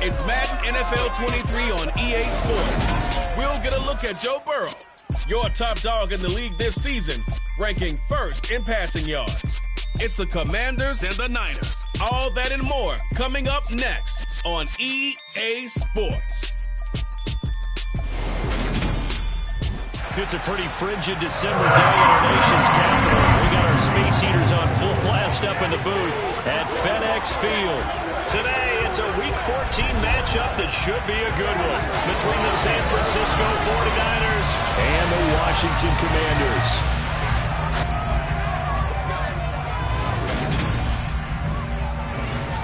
It's Madden NFL 23 on EA Sports. We'll get a look at Joe Burrow, your top dog in the league this season, ranking first in passing yards. It's the Commanders and the Niners. All that and more coming up next on EA Sports. It's a pretty frigid December day in our nation's capital. We got our space heaters on full blast up in the booth at FedEx Field. Today, it's a Week 14 matchup that should be a good one between the San Francisco 49ers and the Washington Commanders.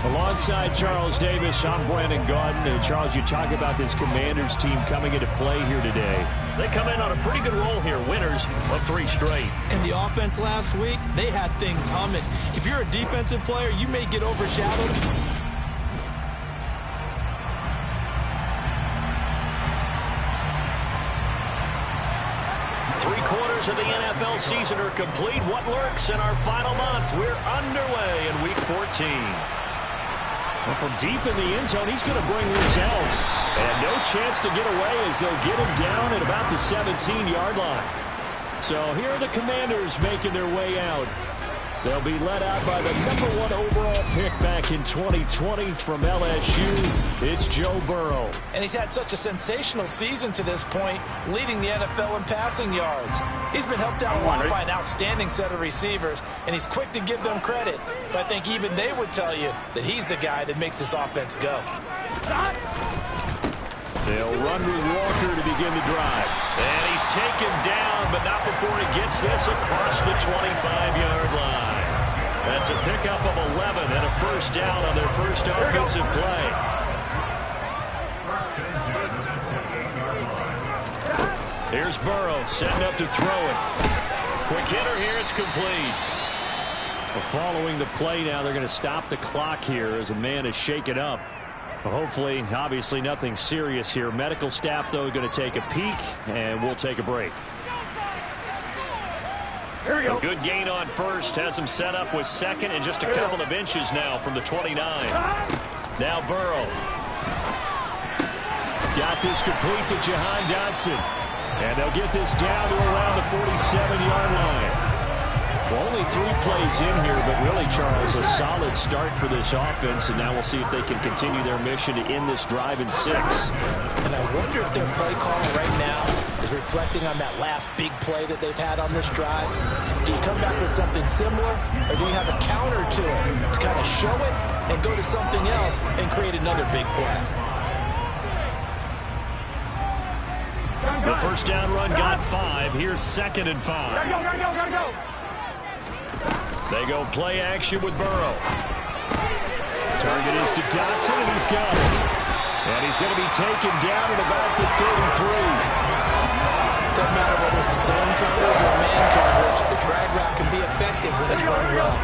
Alongside Charles Davis, I'm Brandon Gaudin. And Charles, you talk about this Commanders team coming into play here today. They come in on a pretty good roll here, winners of 3 straight. And the offense last week, they had things humming. If you're a defensive player, you may get overshadowed. Three-quarters of the NFL season are complete. What lurks in our final month? We're underway in Week 14. Well, from deep in the end zone, he's going to bring this out. And no chance to get away as they'll get him down at about the 17-yard line. So here are the Commanders making their way out. They'll be led out by the #1 overall pick back in 2020 from LSU. It's Joe Burrow. And he's had such a sensational season to this point, leading the NFL in passing yards. He's been helped out a lot by an outstanding set of receivers, and he's quick to give them credit. But I think even they would tell you that he's the guy that makes this offense go. They'll run with Walker to begin the drive. And he's taken down, but not before he gets this across the 25-yard line. That's a pickup of 11 and a first down on their first offensive play. Here's Burrow setting up to throw it. Quick hitter here, it's complete. Well, following the play now, they're going to stop the clock here as a man is shaken up. Well, hopefully, obviously nothing serious here. Medical staff, though, going to take a peek, and we'll take a break. Here we go. A good gain on first has him set up with second and just a couple of inches now from the 29. Now Burrow. Got this complete to Jahan Dotson. And they'll get this down to around the 47-yard line. Well, only 3 plays in here, but really, Charles, a solid start for this offense. And now we'll see if they can continue their mission to end this drive in 6. And I wonder if their play call right now is reflecting on that last big play that they've had on this drive. Do you come back with something similar, or do you have a counter to it to kind of show it and go to something else and create another big play? The first down run got 5. Here's 2nd and 5. Go. They go play action with Burrow. Target is to Dotson, and he's got it. And he's going to be taken down at about the 33. Doesn't matter whether it's a zone coverage or man coverage, the drag route can be effective when it's run well.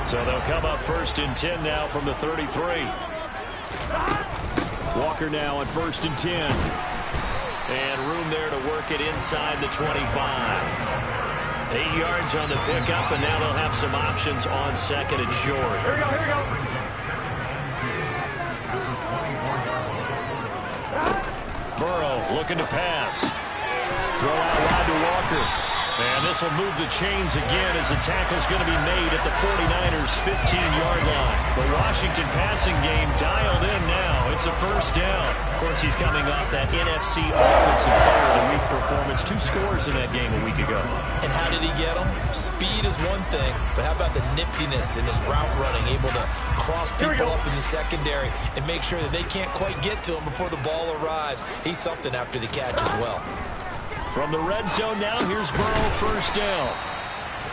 So they'll come up 1st and 10 now from the 33. Walker now on 1st and 10. And room there to work it inside the 25. 8 yards on the pickup, and now they'll have some options on 2nd and short. Here we go. Burrow looking to pass. Throw out wide to Walker. And this will move the chains again as the tackle's going to be made at the 49ers' 15-yard line. The Washington passing game dialed in now. It's a first down. Of course, he's coming off that NFC Offensive Player of the Week performance. 2 scores in that game a week ago. And how did he get them? Speed is one thing, but how about the niftiness in his route running, able to cross people up in the secondary and make sure that they can't quite get to him before the ball arrives. He's something after the catch as well. From the red zone now, here's Burrow, first down.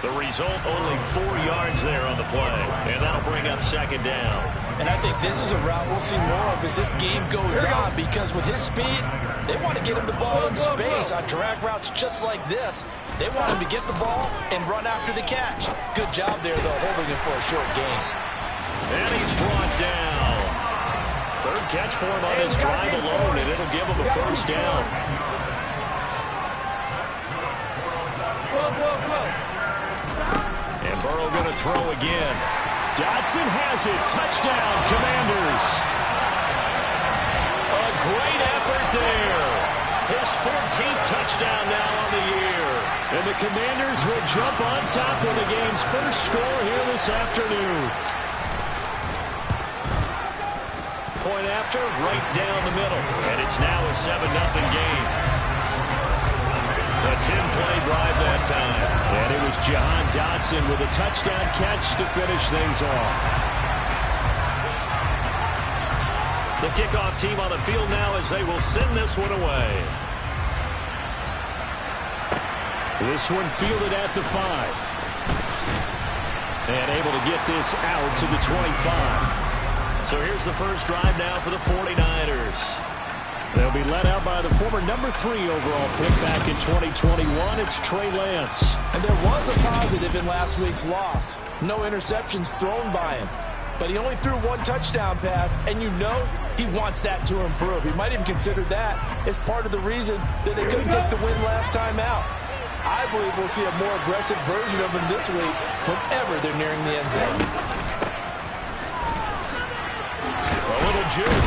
The result, only 4 yards there on the play. And that'll bring up 2nd down. And I think this is a route we'll see more of as this game goes on, because with his speed, they want to get him the ball in space on drag routes just like this. They want him to get the ball and run after the catch. Good job there, though, holding him for a short gain. And he's brought down. 3rd catch for him on this drive alone, and it'll give him a first down. And Burrow going to throw again. Dotson has it. Touchdown, Commanders. great effort there. His 14th touchdown now on the year. And the Commanders will jump on top of the game's first score here this afternoon. Point after, right down the middle. And it's now a 7-0 game. A 10-play drive that time. And it was Jahan Dotson with a touchdown catch to finish things off. The kickoff team on the field now as they will send this one away. This one fielded at the 5. And able to get this out to the 25. So here's the first drive now for the 49ers. They'll be led out by the former number 3 overall pick back in 2021. It's Trey Lance. And there was a positive in last week's loss. No interceptions thrown by him. But he only threw 1 touchdown pass, and you know he wants that to improve. He might even consider that as part of the reason that they couldn't take the win last time out. I believe we'll see a more aggressive version of him this week whenever they're nearing the end zone. A little juke.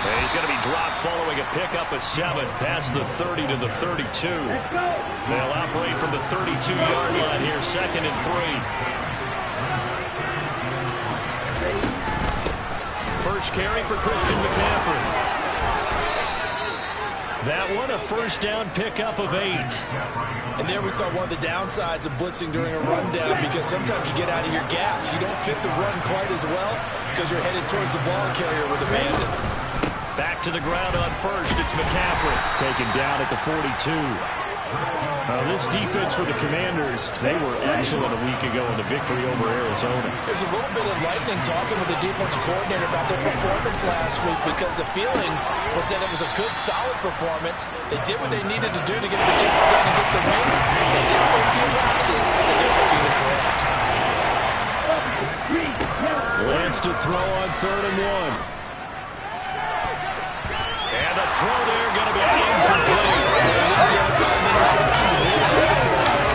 And he's going to be dropped following a pickup of 7 past the 30 to the 32. They'll operate from the 32-yard line here, 2nd and 3. First carry for Christian McCaffrey. That one a first down pickup of 8. And there we saw one of the downsides of blitzing during a rundown, because sometimes you get out of your gaps. You don't fit the run quite as well because you're headed towards the ball carrier with abandon. Back to the ground on first. It's McCaffrey. Taken down at the 42. This defense for the Commanders, they were excellent a week ago in the victory over Arizona. There's a little bit enlightening talking with the defensive coordinator about their performance last week, because the feeling was that it was a good, solid performance. They did what they needed to do to get the job done and get the win. They did have a few lapses that they're looking to correct. Lance to throw on 3rd and 1. And the throw there going to be incomplete.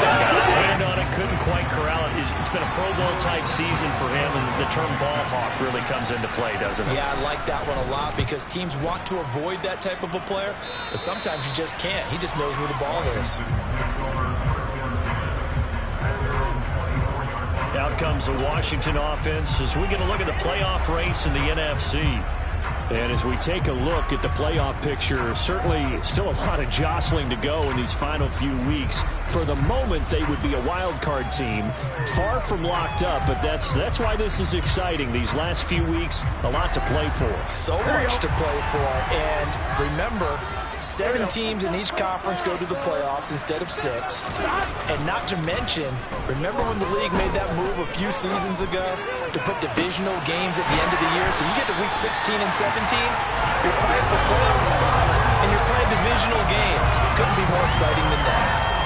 Got his hand on it, couldn't quite corral it. It's been a Pro Bowl type season for him, and the term ball hawk really comes into play, doesn't it? Yeah, I like that one a lot, because teams want to avoid that type of a player, but sometimes you just can't. He just knows where the ball is. Out comes the Washington offense as we get a look at the playoff race in the NFC. And as we take a look at the playoff picture, certainly still a lot of jostling to go in these final few weeks. For the moment, they would be a wild card team, far from locked up, but that's why this is exciting. These last few weeks, a lot to play for. So much to play for, and remember, 7 teams in each conference go to the playoffs instead of 6. And not to mention, remember when the league made that move a few seasons ago to put divisional games at the end of the year? So you get to week 16 and 17, you're playing for playoff spots, and you're playing divisional games. Couldn't be more exciting than that.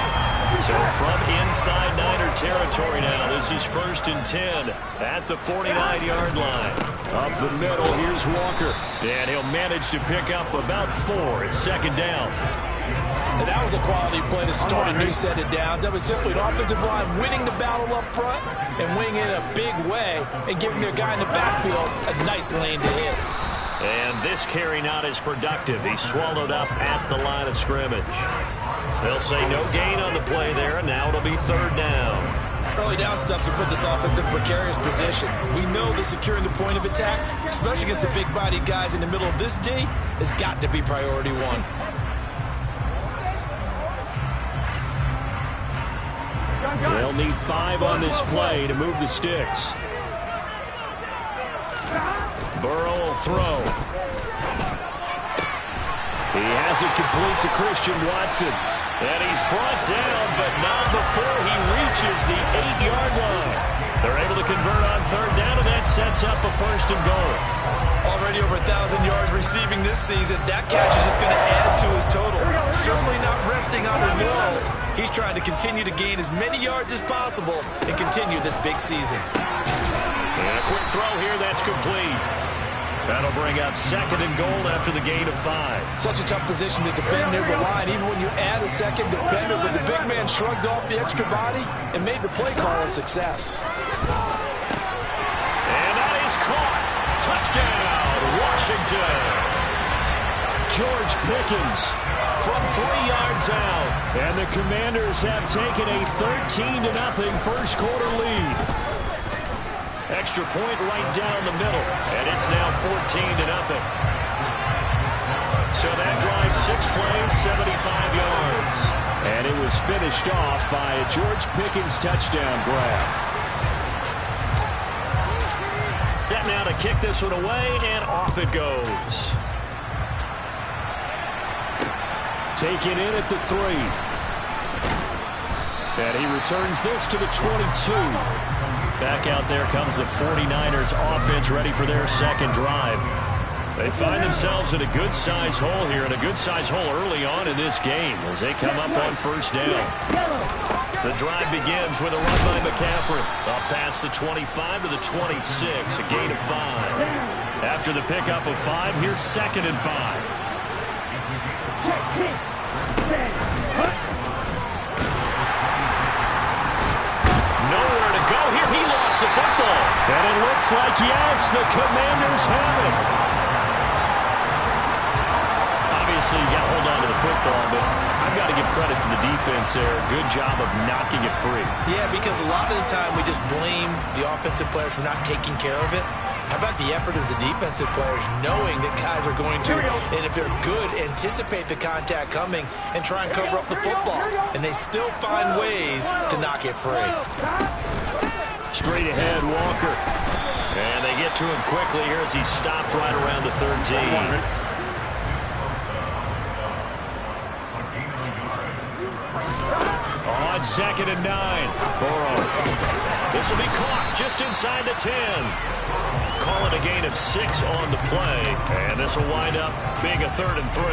So from inside Niner territory now, this is 1st and 10 at the 49-yard line. Up the middle, here's Walker. And he'll manage to pick up about 4. It's 2nd down. And that was a quality play to start a new set of downs. That was simply an offensive line winning the battle up front and winning in a big way and giving their guy in the backfield a nice lane to hit. And this carry not as productive. He's swallowed up at the line of scrimmage. They'll say no gain on the play there, and now it'll be 3rd down. Early down stuff to put this offense in precarious position. We know that securing the point of attack, especially against the big-bodied guys in the middle of this D, has got to be priority 1. They'll need 5 on this play to move the sticks. Burrow will throw. He has it complete to Christian Watson. And he's brought down, but not before he reaches the 8-yard line. They're able to convert on 3rd down, and that sets up a 1st and goal. Already over 1,000 yards receiving this season. That catch is just going to add to his total. Certainly not resting on his laurels. He's trying to continue to gain as many yards as possible and continue this big season. And a quick throw here, that's complete. That'll bring up 2nd and goal after the gain of 5. Such a tough position to defend near the line, even when you add a second defender, but the big man shrugged off the extra body and made the play call a success. And that is caught. Touchdown, Washington. George Pickens from 3 yards out. And the Commanders have taken a 13-0 first quarter lead. Extra point right down the middle, and it's now 14-0. So that drive, 6 plays, 75 yards. And it was finished off by a George Pickens touchdown grab. Set now to kick this one away, and off it goes. Taken in at the 3. And he returns this to the 22. Back out there comes the 49ers offense ready for their second drive. They find themselves in a good-sized hole here, and a good-sized hole early on in this game as they come up on first down. The drive begins with a run by McCaffrey. Up past the 25 to the 26, a gain of 5. After the pickup of 5, here's 2nd and 5. Nowhere to go here. He lost the football. And it looks like, yes, the Commanders have it. Obviously, you got to hold on to the football, but I've got to give credit to the defense there. Good job of knocking it free. Yeah, because a lot of the time we just blame the offensive players for not taking care of it. How about the effort of the defensive players knowing that guys are going to, and if they're good, anticipate the contact coming and try and cover up the football. And they still find ways to knock it free. Straight ahead, Walker. And they get to him quickly here as he stopped right around the 13. On 2nd and 9. Burrow. This will be caught just inside the 10. Calling a gain of 6 on the play. And this will wind up being a 3rd and 3.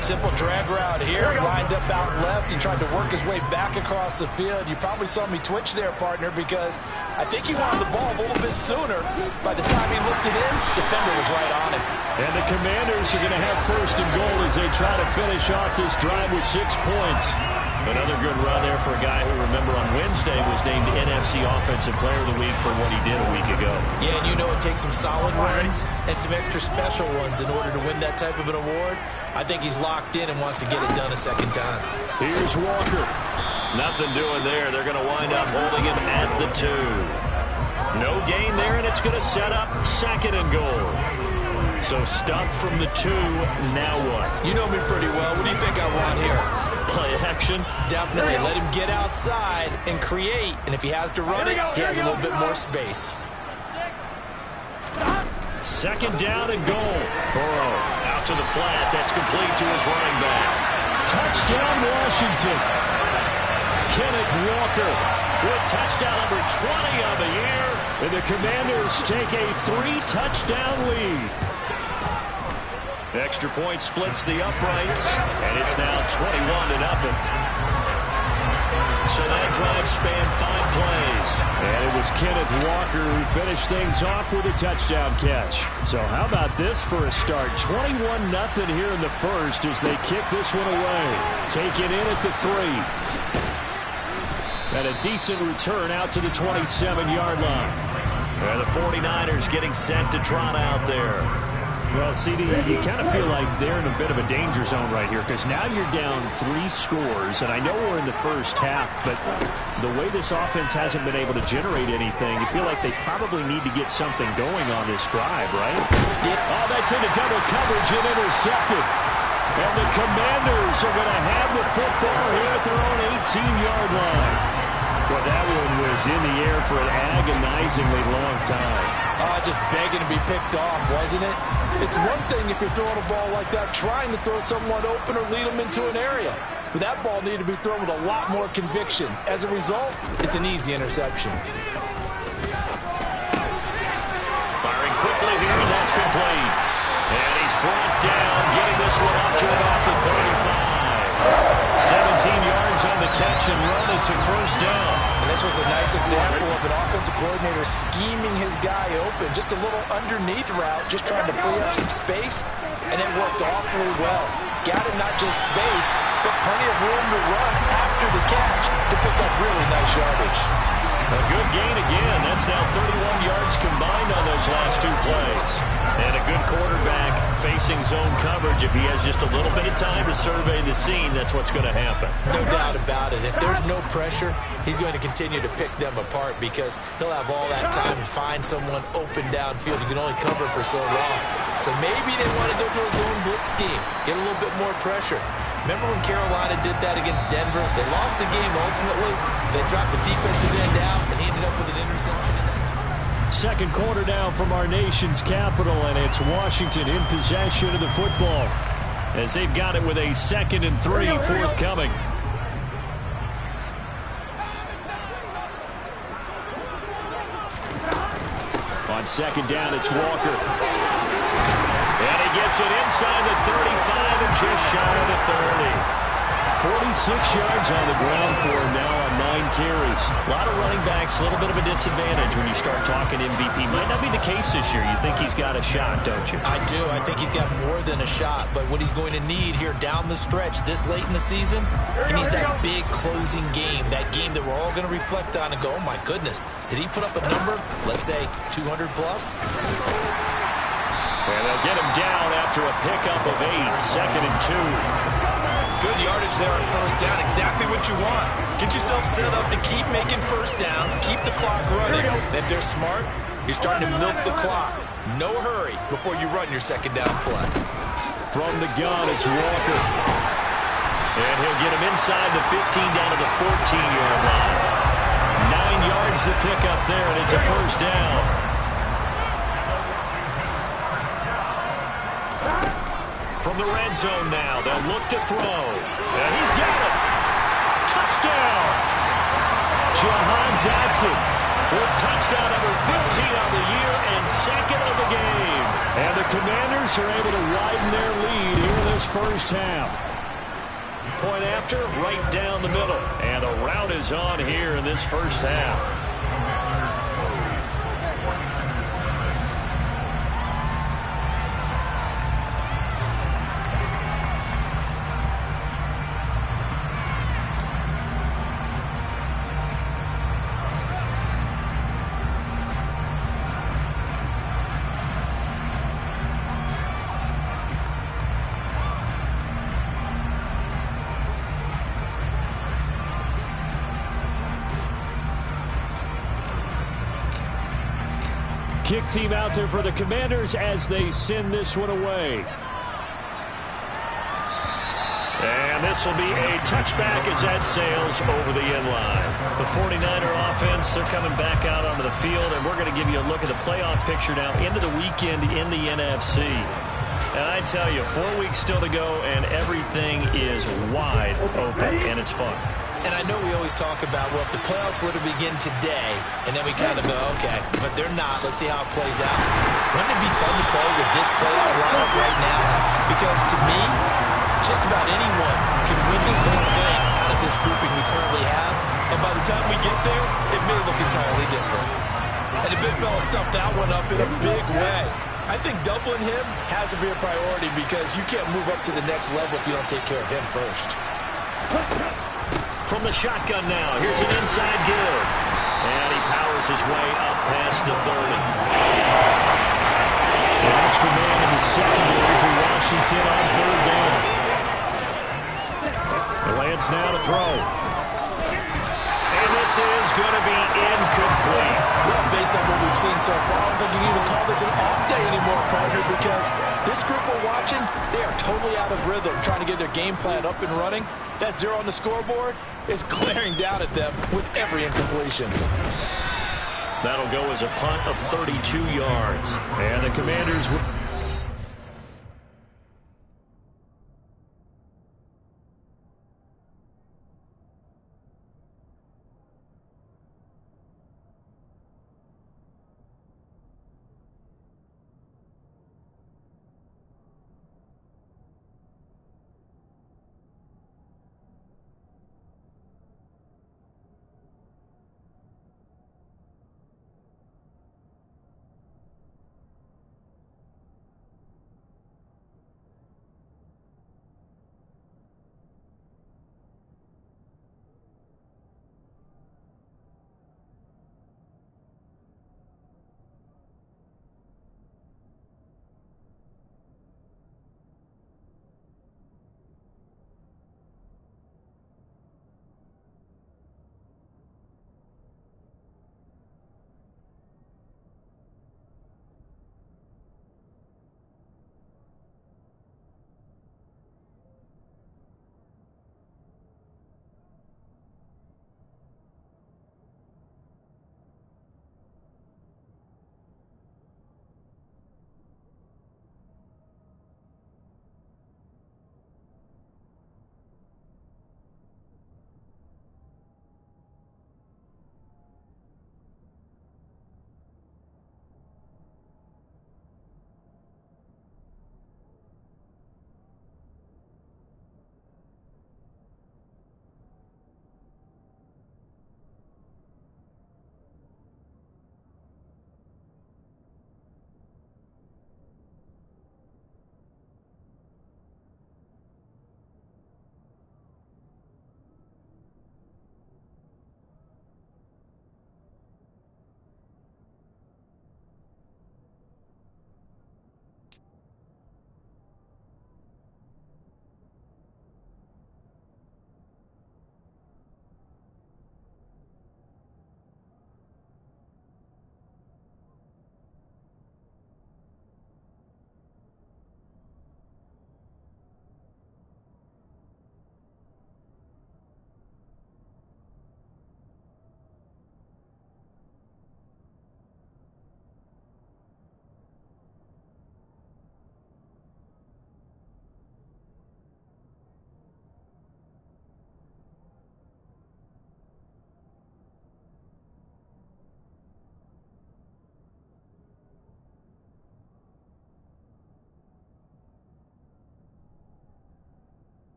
Simple drag route here. Lined up out left. He tried to work his way back across the field. You probably saw me twitch there, partner, because I think he wanted the ball a little bit sooner. By the time he looked it in, the defender was right on him. And the Commanders are going to have 1st and goal as they try to finish off this drive with 6 points. Another good run there for a guy who, remember, on Wednesday was named NFC Offensive Player of the Week for what he did a week ago. Yeah, and you know it takes some solid runs and some extra special ones in order to win that type of an award. I think he's locked in and wants to get it done a second time. Here's Walker. Nothing doing there. They're going to wind up holding him at the 2. No gain there, and it's going to set up 2nd and goal. So stuffed from the 2, now what? You know me pretty well. What do you think I want here? Play action? Definitely. Let him get outside and create. And if he has to run it, he has a little bit more space. 2nd down and goal. Burrow out to the flat. That's complete to his running back. Touchdown, Washington. Kenneth Walker with touchdown number 20 on the year. And the Commanders take a 3-touchdown lead. Extra point splits the uprights, and it's now 21-0. So that drive spanned 5 plays. And it was Kenneth Walker who finished things off with a touchdown catch. So how about this for a start? 21-0 here in the first as they kick this one away. Taken in at the 3. And a decent return out to the 27-yard line. And the 49ers getting set to trot out there. Well, CD, you kind of feel like they're in a bit of a danger zone right here because now you're down 3 scores, and I know we're in the first half, but the way this offense hasn't been able to generate anything, you feel like they probably need to get something going on this drive, right? Yeah. Oh, that's into double coverage and intercepted. And the Commanders are going to have the football here at their own 18-yard line. Well, that one was in the air for an agonizingly long time. Just begging to be picked off, wasn't it? It's one thing if you're throwing a ball like that, trying to throw someone open or lead them into an area. But that ball needed to be thrown with a lot more conviction. As a result, it's an easy interception. Firing quickly here, that's complete. And he's brought down, getting this one up to about the 35. 17 yards on the catch and run. It's a 1st down. And this was a nice example of an offensive coordinator scheming his guy open. Just a little underneath route, just trying to free up some space, and it worked awfully well. Got him not just space, but plenty of room to run after the catch to pick up really nice yardage. A good gain again. That's now 31 yards combined on those last 2 plays. And a good quarterback facing zone coverage. If he has just a little bit of time to survey the scene, that's what's going to happen. No doubt about it. If there's no pressure, he's going to continue to pick them apart because he'll have all that time to find someone open downfield. You can only cover for so long. So maybe they want to go to a zone blitz scheme, get a little bit more pressure. Remember when Carolina did that against Denver? They lost the game ultimately. They dropped the defensive end out, and he ended up with an interception. Second quarter down from our nation's capital, and it's Washington in possession of the football as they've got it with a 2nd and 3 forthcoming. On second down, it's Walker. And he gets it inside the 35 and just shy of the 30. 46 yards on the ground for him now on 9 carries. A lot of running backs, a little bit of a disadvantage when you start talking MVP. Might not be the case this year. You think he's got a shot, don't you? I do. I think he's got more than a shot. But what he's going to need here down the stretch this late in the season, he needs that big closing game, that game that we're all going to reflect on and go, oh, my goodness, did he put up a number, let's say 200 plus? And they'll get him down after a pickup of 8, 2nd and 2. Good yardage there on first down. Exactly what you want. Get yourself set up to keep making first downs, keep the clock running. And if they're smart, you're starting to milk the clock. No hurry before you run your second down play. From the gun, it's Walker. And he'll get him inside the 15 down to the 14-yard line. 9 yards to pick up there, and it's a first down. From the red zone now, they'll look to throw. And he's got it. Touchdown. Jahan Dotson with touchdown number 15 on the year and 2nd of the game. And the Commanders are able to widen their lead here in this first half. Point after, right down the middle. And the rout is on here in this first half. Kick team out there for the Commanders as they send this one away. And this will be a touchback as that sails over the end line. The 49er offense, they're coming back out onto the field, and we're going to give you a look at the playoff picture now into the weekend in the NFC. And I tell you, 4 weeks still to go, and everything is wide open, and it's fun. And I know we always talk about, well, if the playoffs were to begin today, and then we kind of go, okay, but they're not. Let's see how it plays out. Wouldn't it be fun to play with this playoff lineup right now? Because to me, just about anyone can win this whole thing out of this grouping we currently have. And by the time we get there, it may look entirely different. And the big fella stuffed that one up in a big way. I think doubling him has to be a priority because you can't move up to the next level if you don't take care of him first. From the shotgun now, here's an inside give. And he powers his way up past the 30. An extra man in the secondary for Washington on 3rd down. Lance now to throw. And this is going to be incomplete. Well, based on what we've seen so far, I don't think you can even call this an off day anymore, partner, because this group we're watching, they are totally out of rhythm, trying to get their game plan up and running. That 0 on the scoreboard is glaring down at them with every incompletion. That'll go as a punt of 32 yards. And the Commanders will...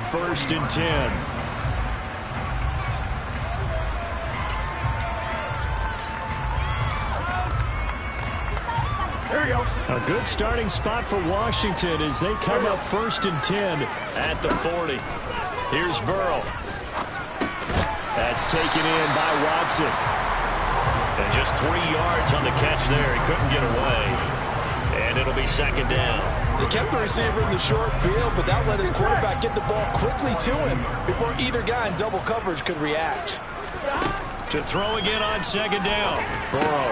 1st and 10. There you go. A good starting spot for Washington as they come up 1st and 10 at the 40. Here's Burrow. That's taken in by Watson. And just 3 yards on the catch there. He couldn't get away. And it'll be 2nd down. They kept the receiver in the short field, but that let his quarterback get the ball quickly to him before either guy in double coverage could react. To throw again on 2nd down. Burrow.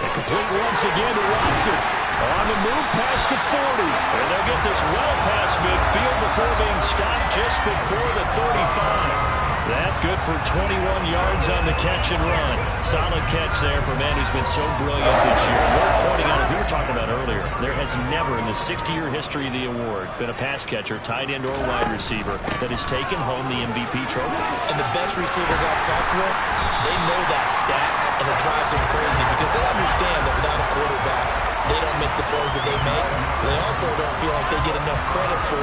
And complete once again to Watson. On the move past the 40. And they'll get this well past midfield before being stopped just before the 35. That good for 21 yards on the catch and run. Solid catch there for a man who's been so brilliant this year. Worth pointing out, as we were talking about earlier, there has never in the 60-year history of the award been a pass catcher, tight end, or wide receiver that has taken home the MVP trophy. And the best receivers I've talked with, they know that stat, and it drives them crazy because they understand that without a quarterback, they don't make the plays that they make. They also don't feel like they get enough credit for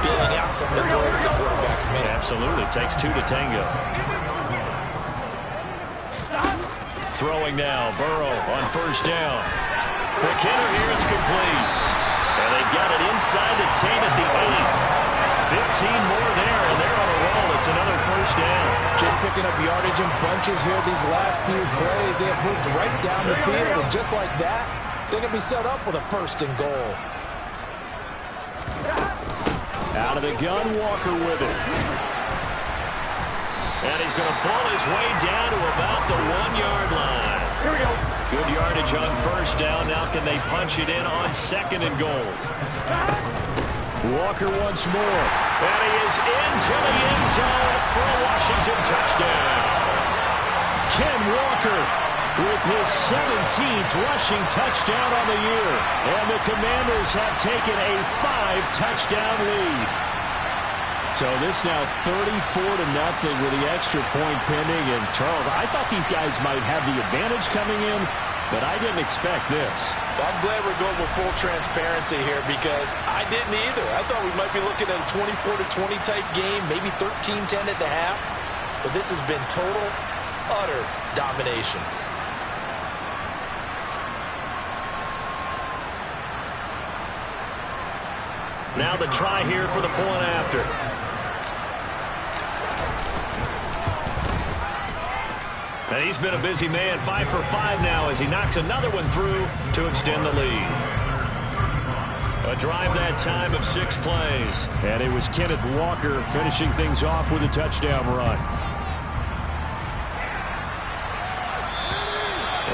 bailing out some of the throws the quarterbacks make. Absolutely. It takes 2 to tango. Throwing now. Burrow on 1st down. Quick hitter here. It's complete. And they've got it inside the 10 at the 8. 15 more there, and they're on a roll. It's another 1st down. Just picking up yardage in bunches here these last few plays. They have moved right down the field, and just like that, they're going to be set up with a 1st and goal. Out of the gun, Walker with it. And he's going to pull his way down to about the 1-yard line. Here we go. Good yardage on 1st down. Now can they punch it in on 2nd and goal? Walker once more. And he is into the end zone for a Washington touchdown. Ken Walker with his 17th rushing touchdown on the year. And the Commanders have taken a 5-touchdown lead. So this now 34-0 with the extra point pending. And Charles, I thought these guys might have the advantage coming in, but I didn't expect this. Well, I'm glad we're going with full transparency here because I didn't either. I thought we might be looking at a 24-20 type game, maybe 13-10 at the half. But this has been total, utter domination. Now the try here for the point after. And he's been a busy man, 5 for 5 now as he knocks another one through to extend the lead. A drive that time of 6 plays. And it was Kenneth Walker finishing things off with a touchdown run.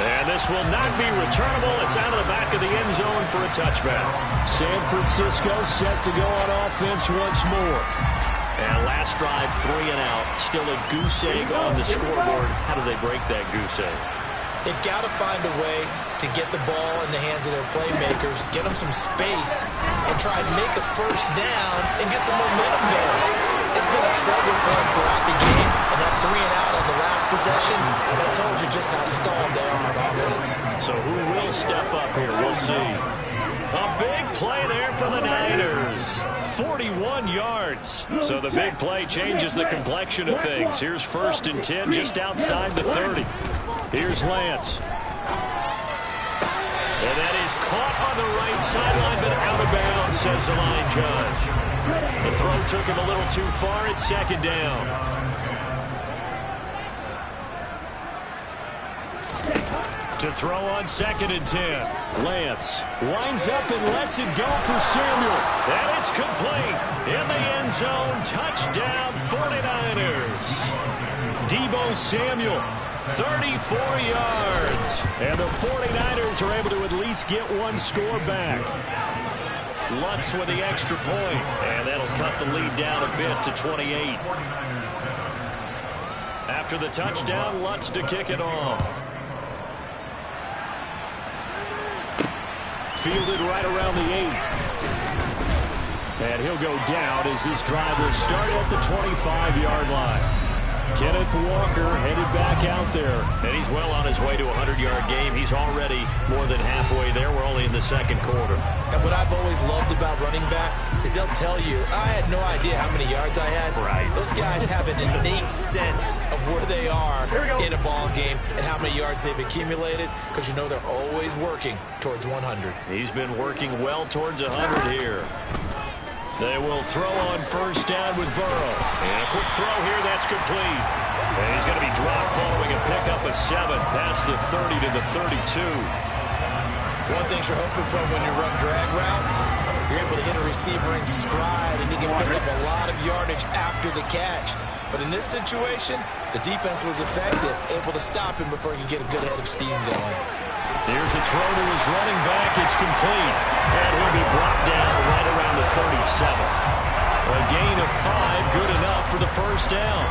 And this will not be returnable. It's out of the back of the end zone for a touchback. San Francisco set to go on offense once more. And last drive, 3 and out. Still a goose egg on the scoreboard. How do they break that goose egg? They've got to find a way to get the ball in the hands of their playmakers, get them some space, and try and make a 1st down and get some momentum going. It's been a struggle for them throughout the game, and that 3 and out on the last possession, I told you just how stalled they are on offense. So who will step up here? We'll see. A big play there for the Niners. 41 yards. So the big play changes the complexion of things. Here's 1st and 10 just outside the 30. Here's Lance. And that is caught on the right sideline, but out of bounds, says the line judge. The throw took him a little too far. It's 2nd down. To throw on 2nd and 10. Lance winds up and lets it go for Samuel. And it's complete. In the end zone. Touchdown 49ers. Deebo Samuel. 34 yards. And the 49ers are able to at least get one score back. Lutz with the extra point. And that'll cut the lead down a bit to 28. After the touchdown, Lutz to kick it off. Fielded right around the 8. And he'll go down as this drive will start at the 25-yard line. Kenneth Walker headed back out there. And he's well on his way to a 100-yard game. He's already more than halfway there. We're only in the second quarter. And what I've always loved about running backs is they'll tell you, I had no idea how many yards I had. Right. Those guys have an innate sense of where they are in a ball game and how many yards they've accumulated, because you know they're always working towards 100. He's been working well towards 100 here. They will throw on first down with Burrow. And a quick throw here, that's complete. And he's going to be dropped following a pickup of 7 past the 30 to the 32. One thing you're hoping for when you run drag routes, you're able to hit a receiver in stride, and you can pick up a lot of yardage after the catch. But in this situation, the defense was effective, able to stop him before he could get a good head of steam going. Here's a throw to his running back. It's complete. And he'll be brought down right around the 37. A gain of 5, good enough for the first down.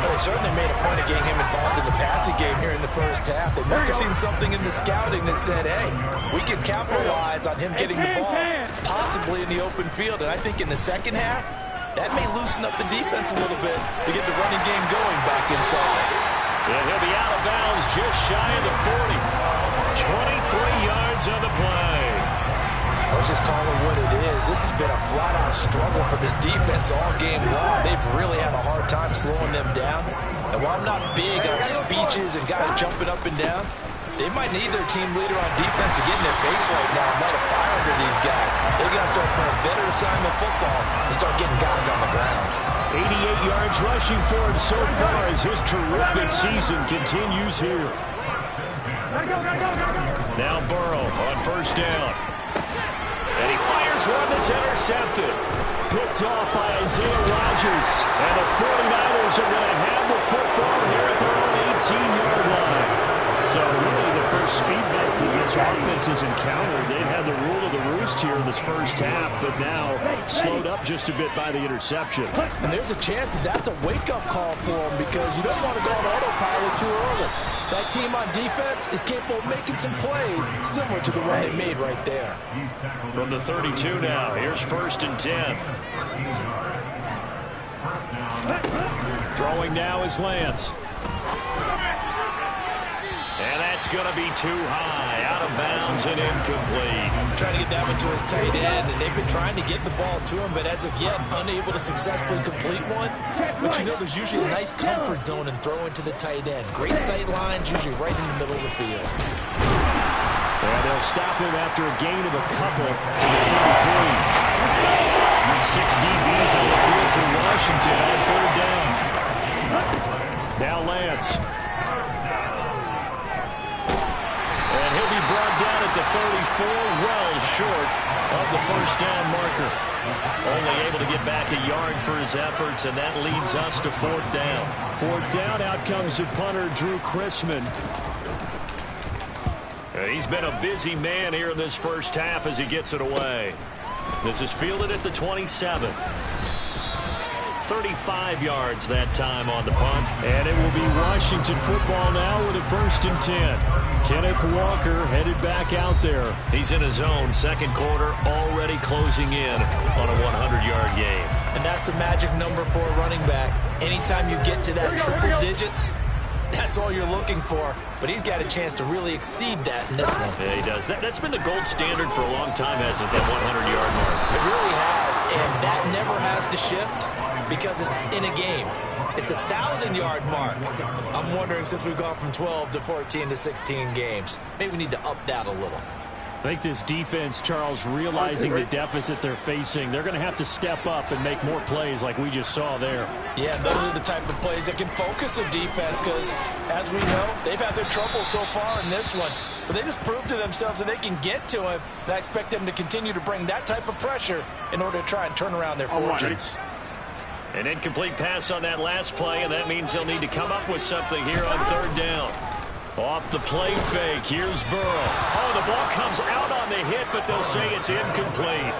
Well, they certainly made a point of getting him involved in the passing game here in the first half. They must have seen something in the scouting that said, hey, we can capitalize on him getting the ball, possibly in the open field. And I think in the second half, that may loosen up the defense a little bit to get the running game going back inside. And he'll be out of bounds just shy of the 40. 23 yards on the play. Let's just call it what it is. This has been a flat-out struggle for this defense all game long. They've really had a hard time slowing them down. And while I'm not big on speeches and guys jumping up and down, they might need their team leader on defense to get in their face right now and light a fire under these guys. They got to start playing better assignment football and start getting guys on the ground. 88 yards rushing for him so far as his terrific season continues here. Now Burrow on first down. And he fires one that's intercepted. Picked off by Isaiah Rodgers. And the 49ers are going to have the football here at their own 18-yard line. So really the first speed bump that this offense has encountered. They've had the rule of the roost here in this first half, but now slowed up just a bit by the interception. And there's a chance that that's a wake-up call for them, because you don't want to go on autopilot too early. That team on defense is capable of making some plays similar to the one they made right there. From the 32 now, here's first and 10. Throwing now is Lance. And that's going to be too high, out of bounds and incomplete. Trying to get that one to his tight end, and they've been trying to get the ball to him, but as of yet, unable to successfully complete one. But you know, there's usually a nice comfort zone in throwing to the tight end. Great sight lines, usually right in the middle of the field. And they'll stop him after a gain of a couple to the 33. 6 DBs on the field for Washington on third down. Now Lance. And he'll be brought down at the 34, well short of the first down marker. Only able to get back a yard for his efforts, and that leads us to fourth down. Fourth down, out comes the punter, Drew Chrisman. He's been a busy man here in this first half as he gets it away. This is fielded at the 27. 35 yards that time on the punt. And it will be Washington football now with a first and 10. Kenneth Walker headed back out there. He's in his own second quarter, already closing in on a 100-yard game. And that's the magic number for a running back. Anytime you get to that triple digits, that's all you're looking for. But he's got a chance to really exceed that in this one. Yeah, he does. That's been the gold standard for a long time, hasn't it, that 100-yard mark? It really has, and that never has to shift because it's in a game. It's a 1,000-yard mark. I'm wondering, since we've gone from 12 to 14 to 16 games, maybe we need to up that a little. I think this defense, Charles, realizing the deficit they're facing, they're going to have to step up and make more plays like we just saw there. Yeah, those are the type of plays that can focus a defense because, as we know, they've had their trouble so far in this one. But they just proved to themselves that they can get to him, and I expect them to continue to bring that type of pressure in order to try and turn around their fortunes. An incomplete pass on that last play, and that means they'll need to come up with something here on third down. Off the play fake, here's Burrow. Oh, the ball comes out on the hit, but they'll say it's incomplete.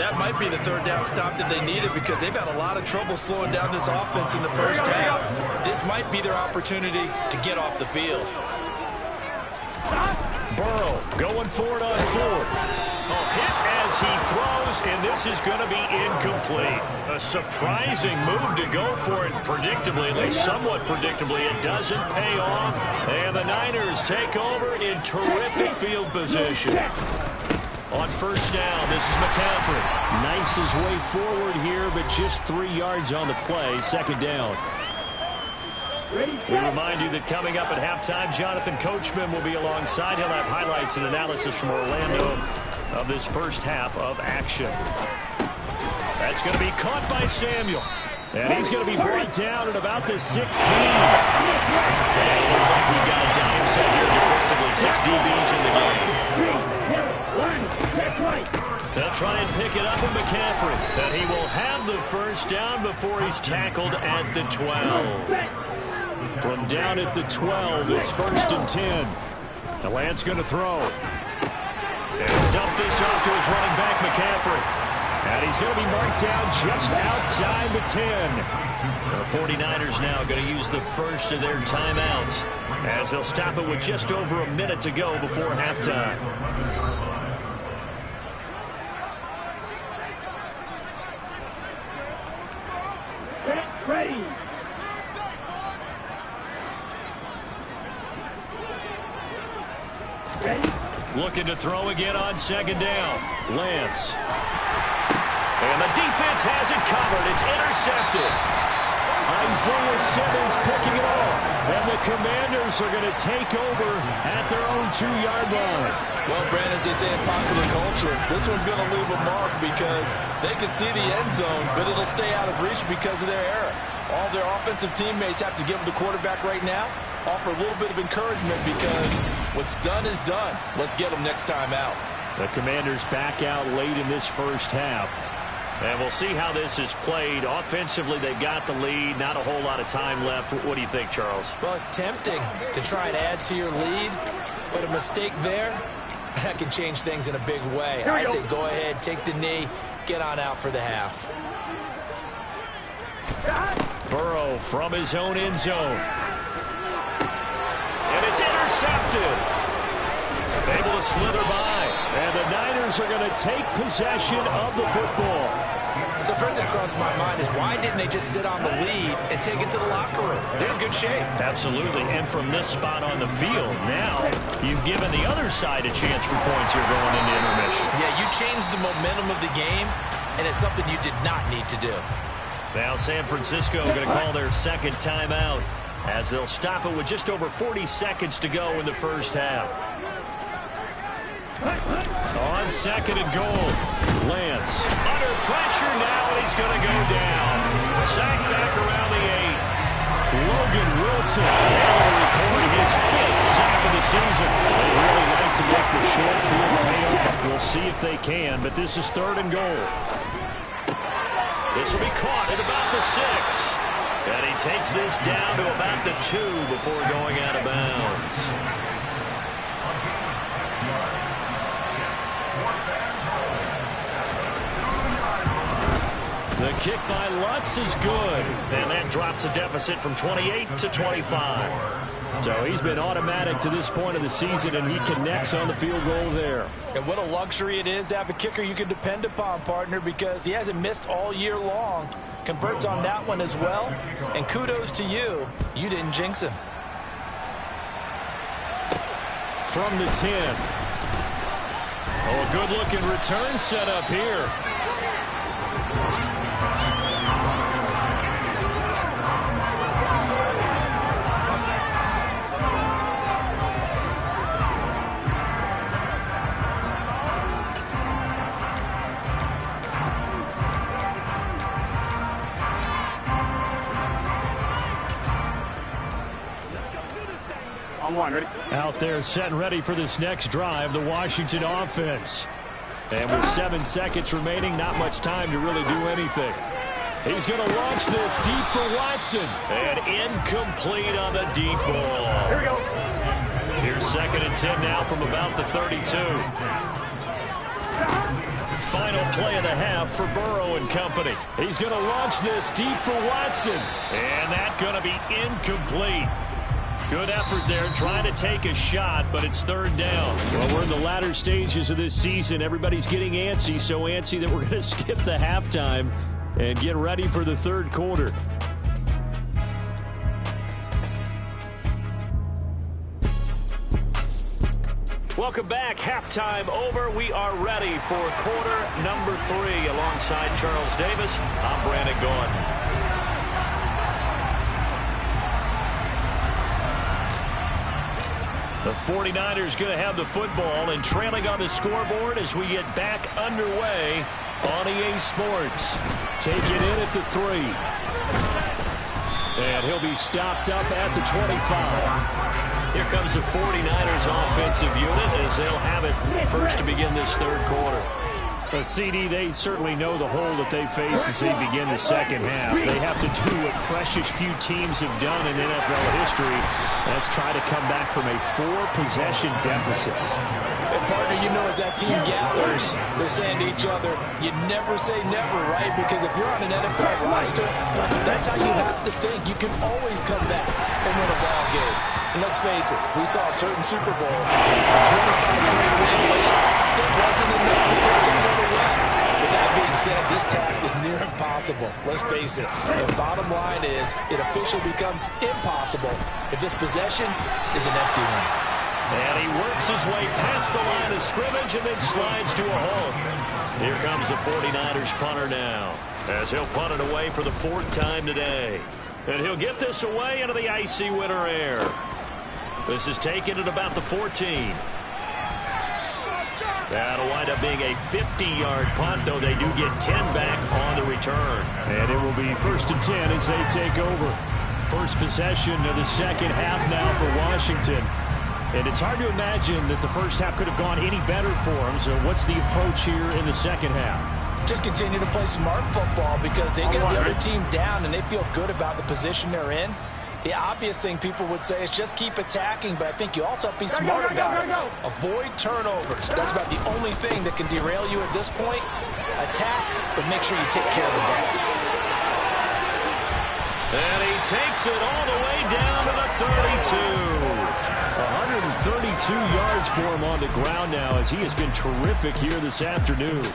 That might be the third down stop that they needed because they've had a lot of trouble slowing down this offense in the first half. This might be their opportunity to get off the field. Burrow going for it on fourth. Oh, hit as he throws, and this is going to be incomplete. A surprising move to go for it predictably, at least somewhat predictably. It doesn't pay off, and the Niners take over in terrific field position. On first down, this is McCaffrey. Knifes his way forward here, but just 3 yards on the play. Second down. We remind you that coming up at halftime, Jonathan Coachman will be alongside. He'll have highlights and analysis from Orlando of this first half of action. That's going to be caught by Samuel. And he's going to be brought down at about the 16. And it looks like we've got a dime set here defensively. 6 DBs in the game. They'll try and pick it up with McCaffrey. And he will have the first down before he's tackled at the 12. From down at the 12, it's first and 10. The Lance going to throw. And dump this off to his running back, McCaffrey. And he's going to be marked down just outside the 10. The 49ers now going to use the first of their timeouts as they'll stop it with just over a minute to go before halftime. Ready. Looking to throw again on second down. Lance. And the defense has it covered. It's intercepted. Isaiah Simmons picking it off. And the Commanders are going to take over at their own 2-yard line. Well, Brandon, as they say in popular culture, this one's going to leave a mark because they can see the end zone, but it'll stay out of reach because of their error. All their offensive teammates have to give the quarterback right now, offer a little bit of encouragement because what's done is done. Let's get them next time out. The Commanders back out late in this first half. And we'll see how this is played. Offensively, they've got the lead. Not a whole lot of time left. What do you think, Charles? Well, it's tempting to try and add to your lead, but a mistake there, that can change things in a big way. I say go ahead, take the knee, get on out for the half. Burrow from his own end zone. And it's intercepted. Able to slither by. And the Niners are going to take possession of the football. So first thing that crosses my mind is why didn't they just sit on the lead and take it to the locker room? They're in good shape. Absolutely. And from this spot on the field, now you've given the other side a chance for points here going into intermission. Yeah, you changed the momentum of the game, and it's something you did not need to do. Now San Francisco going to call their second timeout as they'll stop it with just over 40 seconds to go in the first half. On second and goal, Lance under pressure now, and he's going to go down. Sacked back around the 8. Logan Wilson able to record his 5th sack of the season. They really like to make the short field pay off. We'll see if they can, but this is third and goal. This will be caught at about the 6. And he takes this down to about the 2 before going out of bounds. The kick by Lutz is good. And that drops a deficit from 28 to 25. So he's been automatic to this point of the season, and he connects on the field goal there. And what a luxury it is to have a kicker you can depend upon, partner, because he hasn't missed all year long. Converts on that one as well. And kudos to you. You didn't jinx him. From the 10. Oh, a good-looking return set up here. Ready? Out there set and ready for this next drive, the Washington offense. And with 7 seconds remaining, not much time to really do anything. He's going to launch this deep for Watson. And incomplete on the deep ball. Here we go. Here's second and 10 now from about the 32. Final play of the half for Burrow and company. He's going to launch this deep for Watson. And that's going to be incomplete. Good effort there, trying to take a shot, but it's third down. Well, we're in the latter stages of this season. Everybody's getting antsy, so antsy that we're going to skip the halftime and get ready for the third quarter. Welcome back. Halftime over. We are ready for quarter number 3. Alongside Charles Davis, I'm Brandon Gaudin. The 49ers going to have the football and trailing on the scoreboard as we get back underway on EA Sports. Take it in at the 3. And he'll be stopped up at the 25. Here comes the 49ers offensive unit as they'll have it first to begin this third quarter. The CD, they certainly know the hole that they face as they begin the second half. They have to do what precious few teams have done in NFL history. That's try to come back from a 4-possession deficit. And partner, you know, as that team gathers, they're saying to each other, you never say never, right? Because if you're on an NFL roster, that's how you have to think. You can always come back and win a ball game. And let's face it, we saw a certain Super Bowl, a 25-point win late. That wasn't enough to put someone away. But that being said, this task is near impossible. Let's face it. The bottom line is it officially becomes impossible if this possession is an empty one. And he works his way past the line of scrimmage and then slides to a hole. Here comes the 49ers punter now, as he'll punt it away for the 4th time today. And he'll get this away into the icy winter air. This is taken at about the 14. That'll wind up being a 50-yard punt, though they do get 10 back on the return. And it will be 1st and 10 as they take over. First possession of the second half now for Washington. And it's hard to imagine that the first half could have gone any better for them. So what's the approach here in the second half? Just continue to play smart football because they get the other team down and they feel good about the position they're in. The obvious thing people would say is just keep attacking, but I think you also have to be smart about it. Avoid turnovers. That's about the only thing that can derail you at this point. Attack, but make sure you take care of the ball. And he takes it all the way down to the 32. 132 yards for him on the ground now as he has been terrific here this afternoon.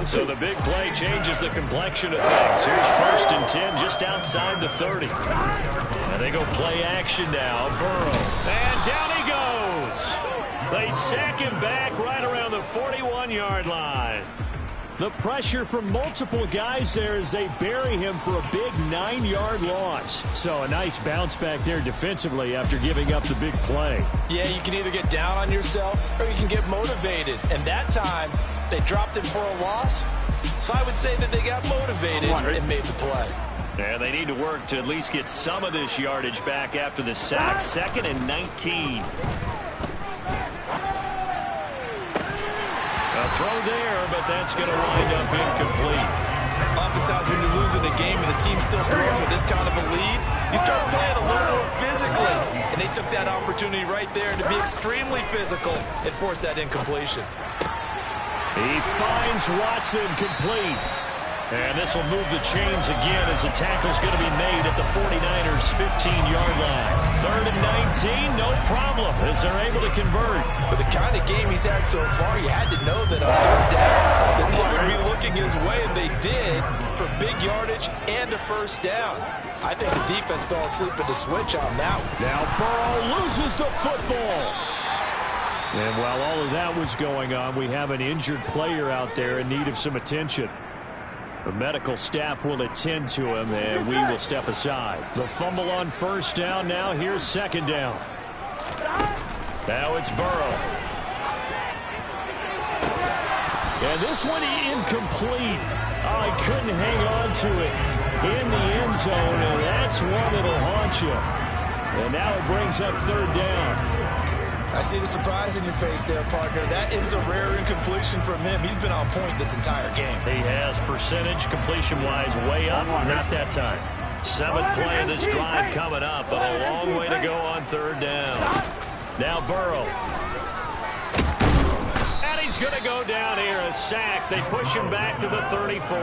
So the big play changes the complexion of things. Here's 1st and 10 just outside the 30. And they go play action now. Burrow. And down he goes. They sack him back right around the 41-yard line. The pressure from multiple guys there as they bury him for a big 9-yard loss. So a nice bounce back there defensively after giving up the big play. Yeah, you can either get down on yourself or you can get motivated. And that time, they dropped it for a loss. So I would say that they got motivated and made the play. And they need to work to at least get some of this yardage back after the sack. 2nd and 19. A throw there, but that's going to wind up incomplete. Oftentimes when you're losing a game and the team's still throwing with this kind of a lead, you start playing a little more physically. And they took that opportunity right there to be extremely physical and force that incompletion. He finds Watson complete. And this will move the chains again as the tackle's going to be made at the 49ers' 15-yard line. 3rd and 19, no problem, as they're able to convert. With the kind of game he's had so far, you had to know that on 3rd down that they would be looking his way, and they did, for big yardage and a 1st down. I think the defense fell asleep at the switch on that one. Now Burrow loses the football. And while all of that was going on, we have an injured player out there in need of some attention. The medical staff will attend to him, and we will step aside. The fumble on 1st down. Now here's 2nd down. Now it's Burrow. And this one incomplete. Oh, he couldn't hang on to it in the end zone, and that's one that'll haunt you. And now it brings up 3rd down. I see the surprise in your face there, partner. That is a rare incompletion from him. He's been on point this entire game. He has percentage completion-wise way up. Not that time. 7th play of this drive coming up, but a long way to go on 3rd down. Now Burrow. And he's going to go down here, a sack. They push him back to the 34.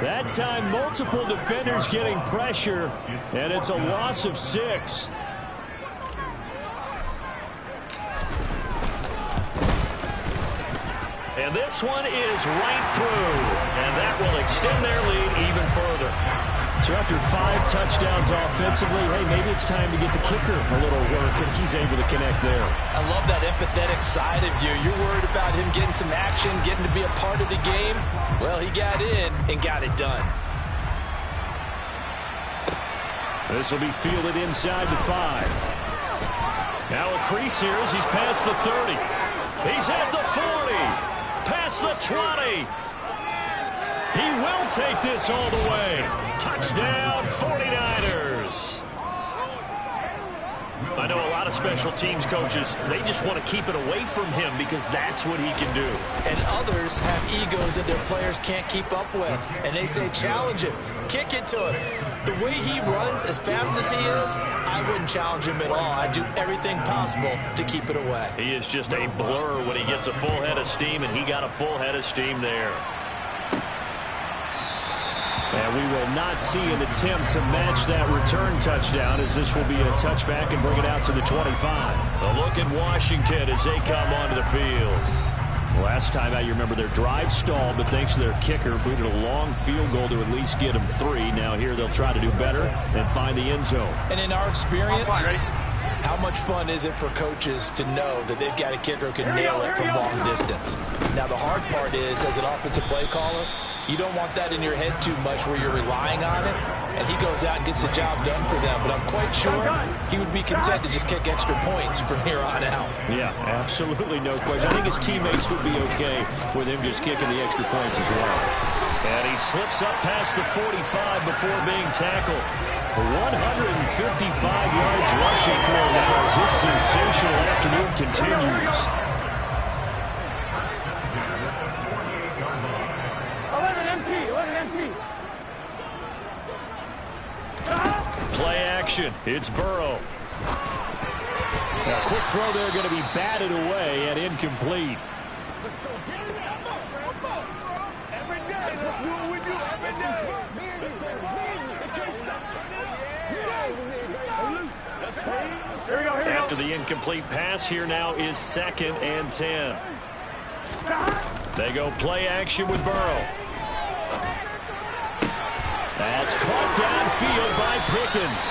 That time, multiple defenders getting pressure, and it's a loss of 6. And this one is right through. And that will extend their lead even further. So after 5 touchdowns offensively, hey, maybe it's time to get the kicker a little work, and he's able to connect there. I love that empathetic side of you. You're worried about him getting some action, getting to be a part of the game. Well, he got in and got it done. This will be fielded inside the 5. Now a crease here as he's past the 30. He's at the 40. Past the 20. He will take this all the way. Touchdown, 49ers. I know a lot of special teams coaches, they just want to keep it away from him because that's what he can do. And others have egos that their players can't keep up with. And they say, challenge him, kick it to him. The way he runs as fast as he is, I wouldn't challenge him at all. I'd do everything possible to keep it away. He is just a blur when he gets a full head of steam, and he got a full head of steam there. And we will not see an attempt to match that return touchdown, as this will be a touchback and bring it out to the 25. A look at Washington as they come onto the field. Last time out, you remember their drive stalled, but thanks to their kicker, booted a long field goal to at least get them 3. Now here they'll try to do better and find the end zone. And in our experience, how much fun is it for coaches to know that they've got a kicker who can nail it from long distance? Now the hard part is, as an offensive play caller, you don't want that in your head too much where you're relying on it, and he goes out and gets the job done for them. But I'm quite sure he would be content to just kick extra points from here on out. Yeah, absolutely no question. I think his teammates would be okay with him just kicking the extra points as well. And he slips up past the 45 before being tackled. 155 yards rushing for him now as this sensational afternoon continues. Play action. It's Burrow. A quick throw there going to be batted away and incomplete. Let's go. Every day. Let's do it with you every day. After the incomplete pass, here now is 2nd and 10. They go play action with Burrow. That's caught downfield by Pickens.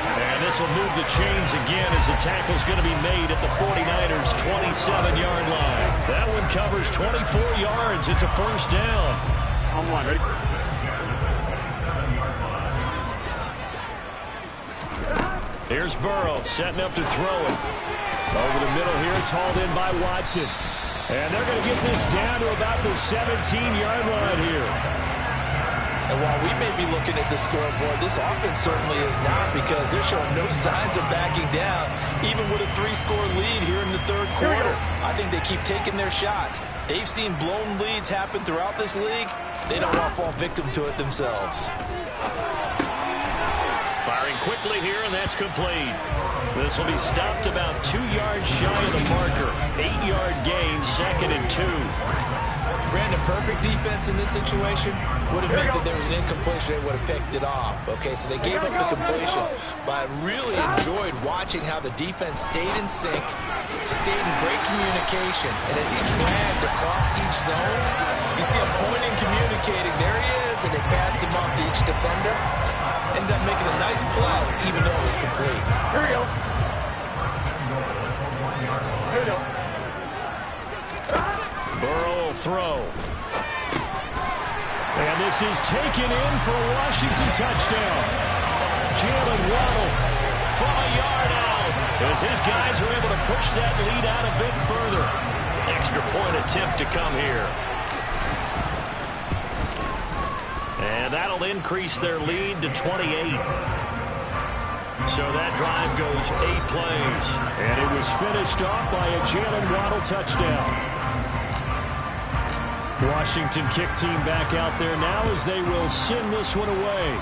And this will move the chains again as the tackle's going to be made at the 49ers' 27-yard line. That one covers 24 yards. It's a first down. On one, ready? Here's Burrow setting up to throw it. Over the middle here, it's hauled in by Watson. And they're going to get this down to about the 17-yard line here. And while we may be looking at the scoreboard, this offense certainly is not, because they're showing no signs of backing down, even with a 3-score lead here in the 3rd quarter. I think they keep taking their shots. They've seen blown leads happen throughout this league. They don't want to fall victim to it themselves. Firing quickly here, and that's complete. This will be stopped about 2 yards shy of the marker. 8-yard gain, 2nd and 2. Brandon, perfect defense in this situation would have meant that there was an incompletion. They would have picked it off. Okay, so they gave up the completion. But I really enjoyed watching how the defense stayed in sync, stayed in great communication. And as he dragged across each zone, you see him pointing, communicating. There he is, and they passed him off to each defender. Ended up making a nice play, even though it was complete. Here we go. Here we go. Burrow will throw. And this is taken in for a Washington touchdown. Jalen Waddle from a yard out as his guys are able to push that lead out a bit further. Extra point attempt to come here. And that'll increase their lead to 28. So that drive goes 8 plays. And it was finished off by a Jalen Waddle touchdown. Washington kick team back out there now as they will send this one away.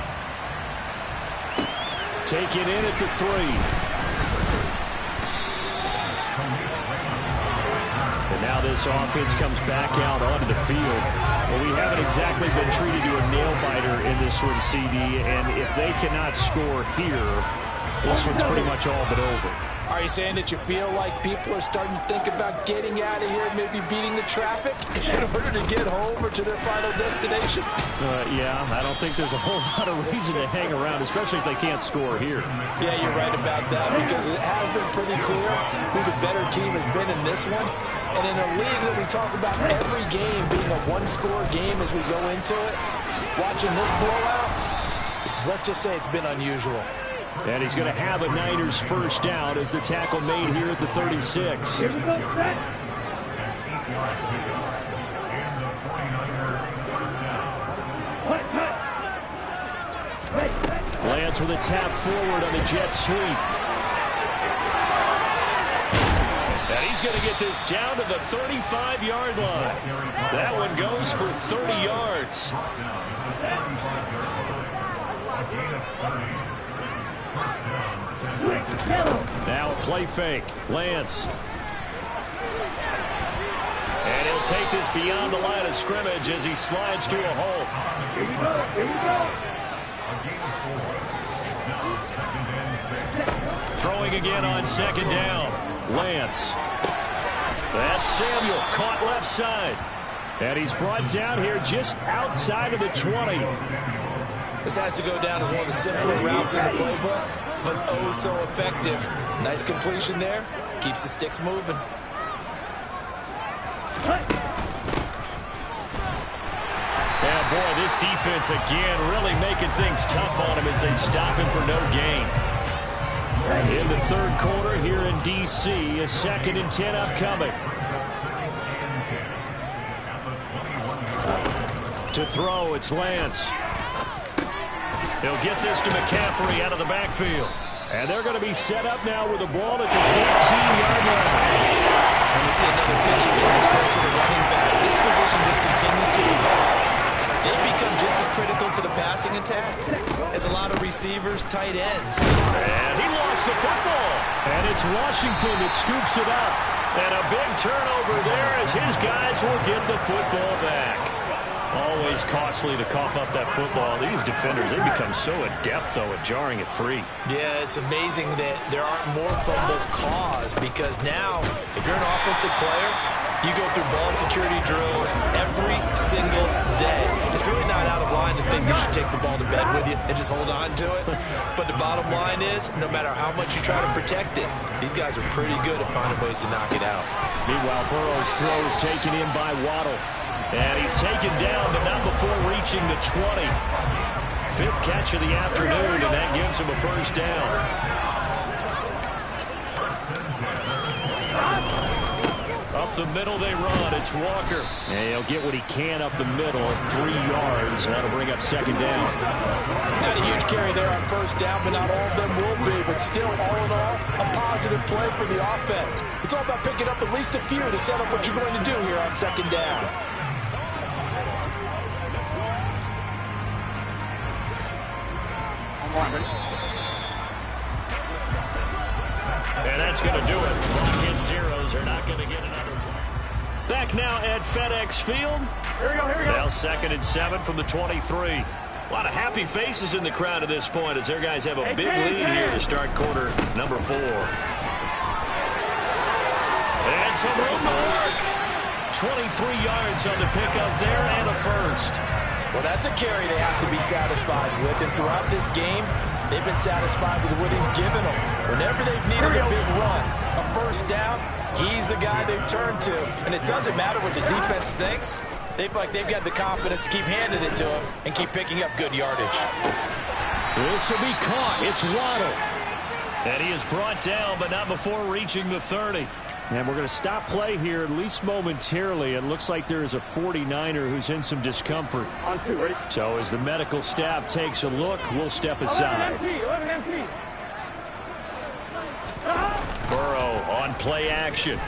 Take it in at the 3. And now this offense comes back out onto the field. Well, we haven't exactly been treated to a nail-biter in this one, CD, and if they cannot score here, This one's pretty much all but over. Are you saying that you feel like people are starting to think about getting out of here, maybe beating the traffic in order to get home or to their final destination? Yeah, I don't think there's a whole lot of reason to hang around, especially if they can't score here. Yeah, you're right about that, because it has been pretty clear who the better team has been in this one. And in a league that we talk about every game being a one-score game as we go into it, watching this blowout, let's just say it's been unusual. And he's going to have a Niners first down as the tackle made here at the 36. Lance with a tap forward on the jet sweep. And he's going to get this down to the 35-yard line. That one goes for 30 yards. Now a play fake. Lance. And he'll take this beyond the line of scrimmage as he slides to a hole. Throwing again on second down. Lance. That's Samuel, caught left side. And he's brought down here just outside of the 20. This has to go down as one of the simpler routes in the playbook, but oh so effective. Nice completion there. Keeps the sticks moving. Yeah, boy, this defense again really making things tough on him as they stop him for no gain. In the third quarter here in D.C., a 2nd and 10 upcoming. To throw, it's Lance. He'll get this to McCaffrey out of the backfield. And they're going to be set up now with the ball at the 13-yard line. And we see another pitch and catch there to the running back. This position just continues to evolve. They become just as critical to the passing attack as a lot of receivers, tight ends. And he lost the football. And it's Washington that scoops it up. And a big turnover there as his guys will get the football back. Always costly to cough up that football. These defenders, they become so adept, though, at jarring it free. Yeah, it's amazing that there aren't more fumbles caused, because now, if you're an offensive player, you go through ball security drills every single day. It's really not out of line to think you should take the ball to bed with you and just hold on to it. But the bottom line is, no matter how much you try to protect it, these guys are pretty good at finding ways to knock it out. Meanwhile, Burrow's throw is taken in by Waddle. And he's taken down, but not before reaching the 20. 5th catch of the afternoon, and that gives him a first down. Up the middle they run. It's Walker. And he'll get what he can up the middle at 3 yards. And that'll bring up 2nd down. Not a huge carry there on first down, but not all of them will be. But still, all in all, a positive play for the offense. It's all about picking up at least a few to set up what you're going to do here on 2nd down. And that's going to do it. Clock hit zeros. They're not going to get another play. Back now at FedEx Field. Here we go, here we go. Now 2nd and 7 from the 23. A lot of happy faces in the crowd at this point as their guys have a big lead here to start quarter number 4. And some room to work. 23 yards on the pickup there and a first. Well, that's a carry they have to be satisfied with. And throughout this game, they've been satisfied with what he's given them. Whenever they've needed a big run, a first down, he's the guy they've turned to. And it doesn't matter what the defense thinks. They feel like they've got the confidence to keep handing it to him and keep picking up good yardage. This will be caught. It's Waddle. And he is brought down, but not before reaching the 30. And we're going to stop play here, at least momentarily. It looks like there is a 49er who's in some discomfort. On 2, ready? So as the medical staff takes a look, we'll step aside. 11 MT. Burrow on play action.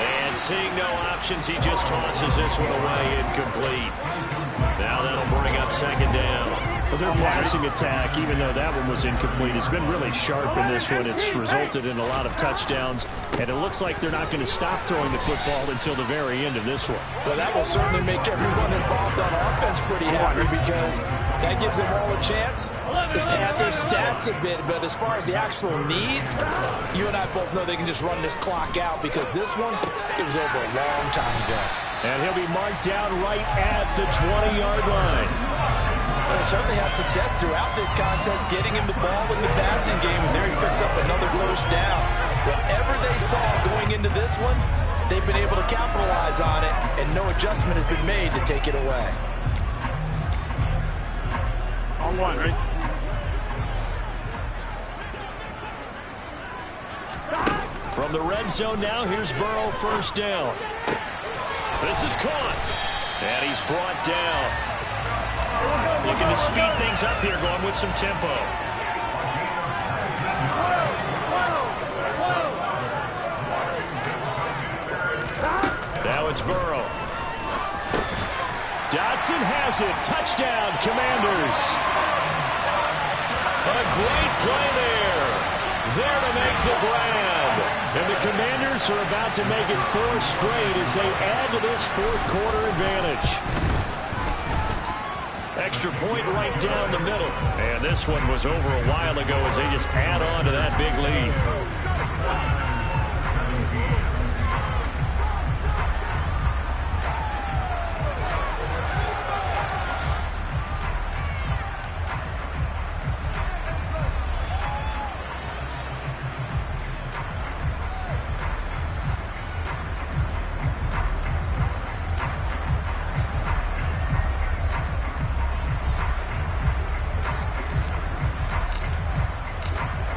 And seeing no options, he just tosses this one away incomplete. Now that'll bring up 2nd down. Well, their passing attack, even though that one was incomplete, has been really sharp in this one. It's resulted in a lot of touchdowns, and it looks like they're not going to stop throwing the football until the very end of this one. Well, that will certainly make everyone involved on offense pretty happy because that gives them all a chance to pad their stats a bit. But as far as the actual need, you and I both know they can just run this clock out because this one, it was over a long time ago. And he'll be marked down right at the 20-yard line. Well, they certainly had success throughout this contest getting him the ball in the passing game, and there he picks up another first down. Whatever they saw going into this one, they've been able to capitalize on it, and no adjustment has been made to take it away. On one, right? From the red zone now, here's Burrow, first down. This is caught, and he's brought down. Looking to speed things up here, going with some tempo. Now it's Burrow. Dotson has it. Touchdown, Commanders. A great play there. There to make the grab. And the Commanders are about to make it 4 straight as they add to this fourth-quarter advantage. Extra point right down the middle. And this one was over a while ago as they just add on to that big lead.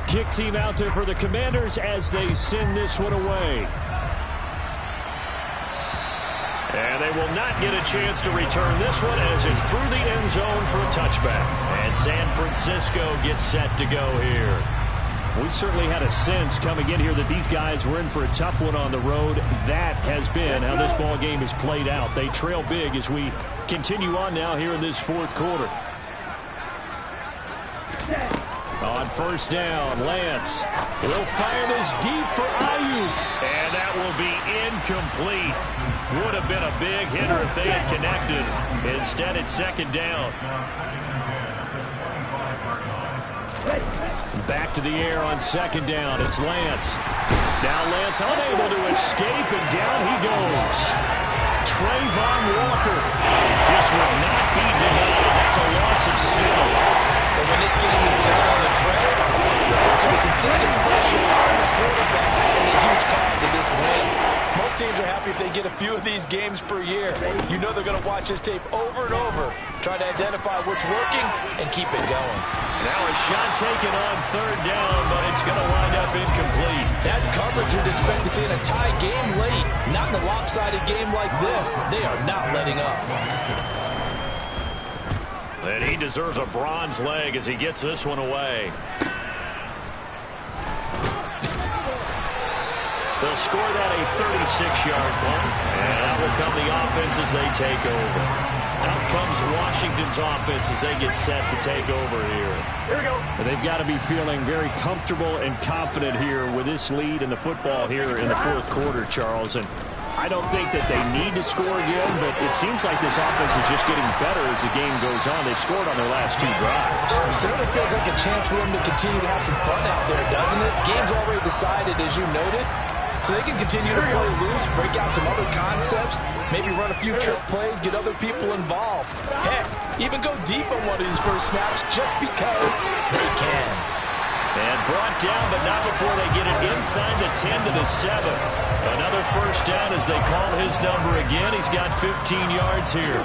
Kick team out there for the Commanders as they send this one away. And they will not get a chance to return this one as it's through the end zone for a touchback. And San Francisco gets set to go here. We certainly had a sense coming in here that these guys were in for a tough one on the road. That has been how this ball game has played out. They trail big as we continue on now here in this fourth quarter. On first down, Lance will fire this deep for Ayuk. And that will be incomplete. Would have been a big hitter if they had connected. Instead, it's second down. Back to the air on second down. It's Lance. Now Lance unable to escape, and down he goes. Trayvon Walker just will not be denied. That's a loss of 7. And when this game is done on the trail, the consistent pressure on the quarterback is a huge cause of this win. Most teams are happy if they get a few of these games per year. You know they're going to watch this tape over and over, try to identify what's working and keep it going. Now a shot taken on third down, but it's going to wind up incomplete. That's coverage you'd expect to see in a tie game late. Not in a lopsided game like this. They are not letting up. And he deserves a bronze leg as he gets this one away. They'll score that a 36-yard punt, and out will come the offense as they take over. Out comes Washington's offense as they get set to take over here. Here we go. They've got to be feeling very comfortable and confident here with this lead in the football here in the fourth quarter, Charles. And I don't think that they need to score again, but it seems like this offense is just getting better as the game goes on. They've scored on their last 2 drives. It certainly feels like a chance for them to continue to have some fun out there, doesn't it? Game's already decided, as you noted, so they can continue to play loose, break out some other concepts, maybe run a few trick plays, get other people involved. Heck, even go deep on one of these first snaps just because they can. And brought down, but not before they get it inside the 10 to the 7. Another first down as they call his number again. He's got 15 yards here.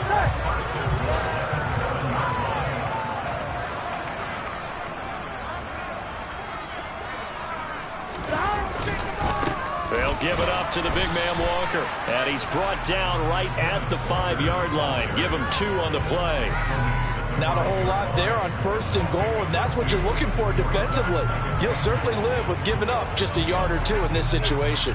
They'll give it up to the big man Walker. And he's brought down right at the 5-yard line. Give him 2 on the play. Not a whole lot there on first and goal, and that's what you're looking for defensively. You'll certainly live with giving up just a yard or 2 in this situation.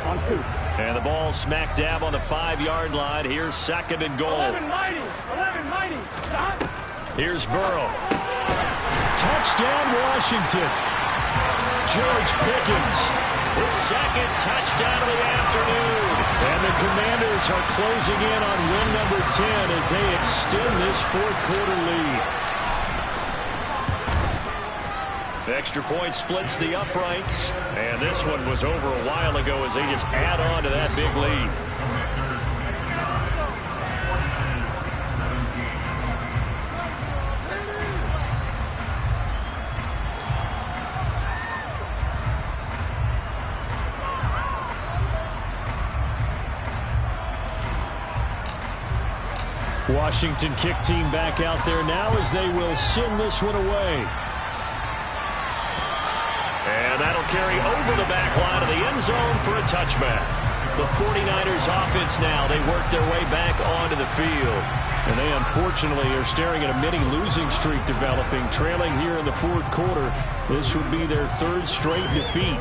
On 2. And the ball smack dab on the 5-yard line. Here's second and goal. 11 mighty. Stop. Here's Burrow. Touchdown, Washington. George Pickens, his second touchdown of the afternoon. And the Commanders are closing in on win number 10 as they extend this fourth-quarter lead. Extra point splits the uprights. And this one was over a while ago as they just add on to that big lead. Washington kick team back out there now as they will send this one away. And that'll carry over the back line of the end zone for a touchback. The 49ers offense now, they work their way back onto the field. And they unfortunately are staring at a mini losing streak developing, trailing here in the fourth quarter. This would be their third straight defeat.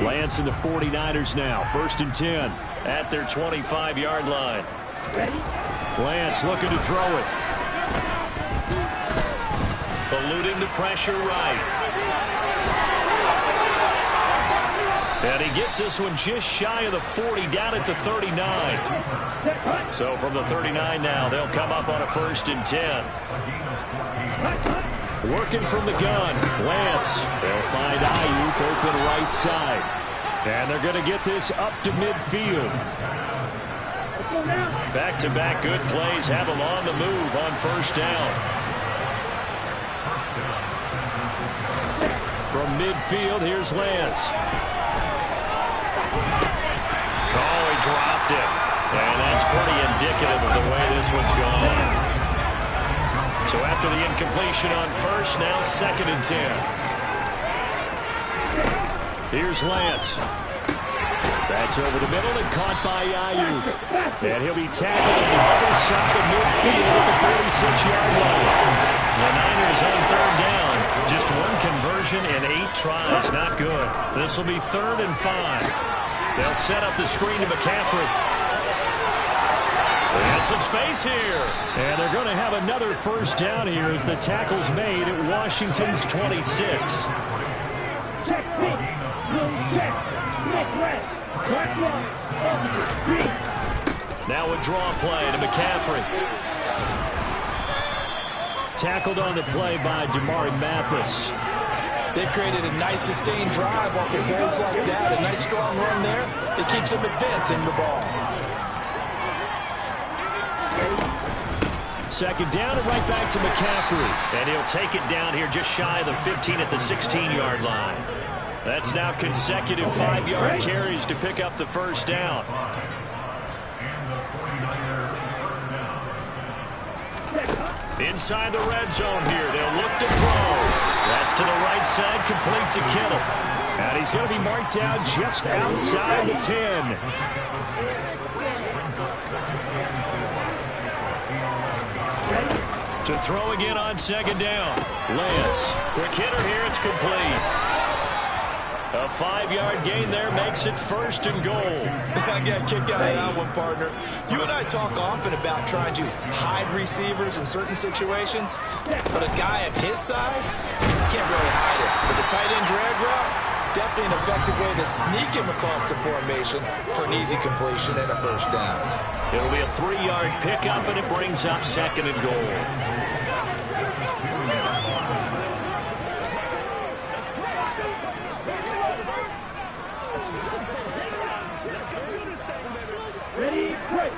Lance and the 49ers now, 1st and 10 at their 25-yard line. Lance looking to throw it. Eluding the pressure right. And he gets this one just shy of the 40, down at the 39. So from the 39 now, they'll come up on a 1st and 10. Working from the gun, Lance. They'll find Ayuk open right side. And they're going to get this up to midfield. Back-to-back good plays have them on the move on 1st down. From midfield, here's Lance. Oh, he dropped it. And that's pretty indicative of the way this one's gone. So after the incompletion on 1st, now 2nd and 10. Here's Lance. That's over the middle and caught by Ayuk. And he'll be tackled on the other side of midfield at the 46-yard line. The Niners on 3rd down. Just one conversion in 8 tries. Not good. This will be 3rd and 5. They'll set up the screen to McCaffrey. They got some space here. And they're going to have another 1st down here as the tackle's made at Washington's 26. Now a draw play to McCaffrey. Tackled on the play by Damari Mathis. They've created a nice sustained drive off of plays like that. A nice strong run there. It keeps them advancing the ball. 2nd down and right back to McCaffrey. And he'll take it down here just shy of the 15 at the 16-yard line. That's now consecutive 5-yard carries to pick up the 1st down. Inside the red zone here. They'll look to throw. That's to the right side, complete to Kittle. And he's going to be marked down just outside the 10. To throw again on 2nd down. Lance. Quick hitter here. It's complete. A 5-yard gain there makes it 1st and goal. I got a kick out of that one, partner. You and I talk often about trying to hide receivers in certain situations, but a guy of his size can't really hide it. But the tight end drag route, definitely an effective way to sneak him across the formation for an easy completion and a 1st down. It'll be a 3-yard pickup, and it brings up 2nd and goal. Ready, quick.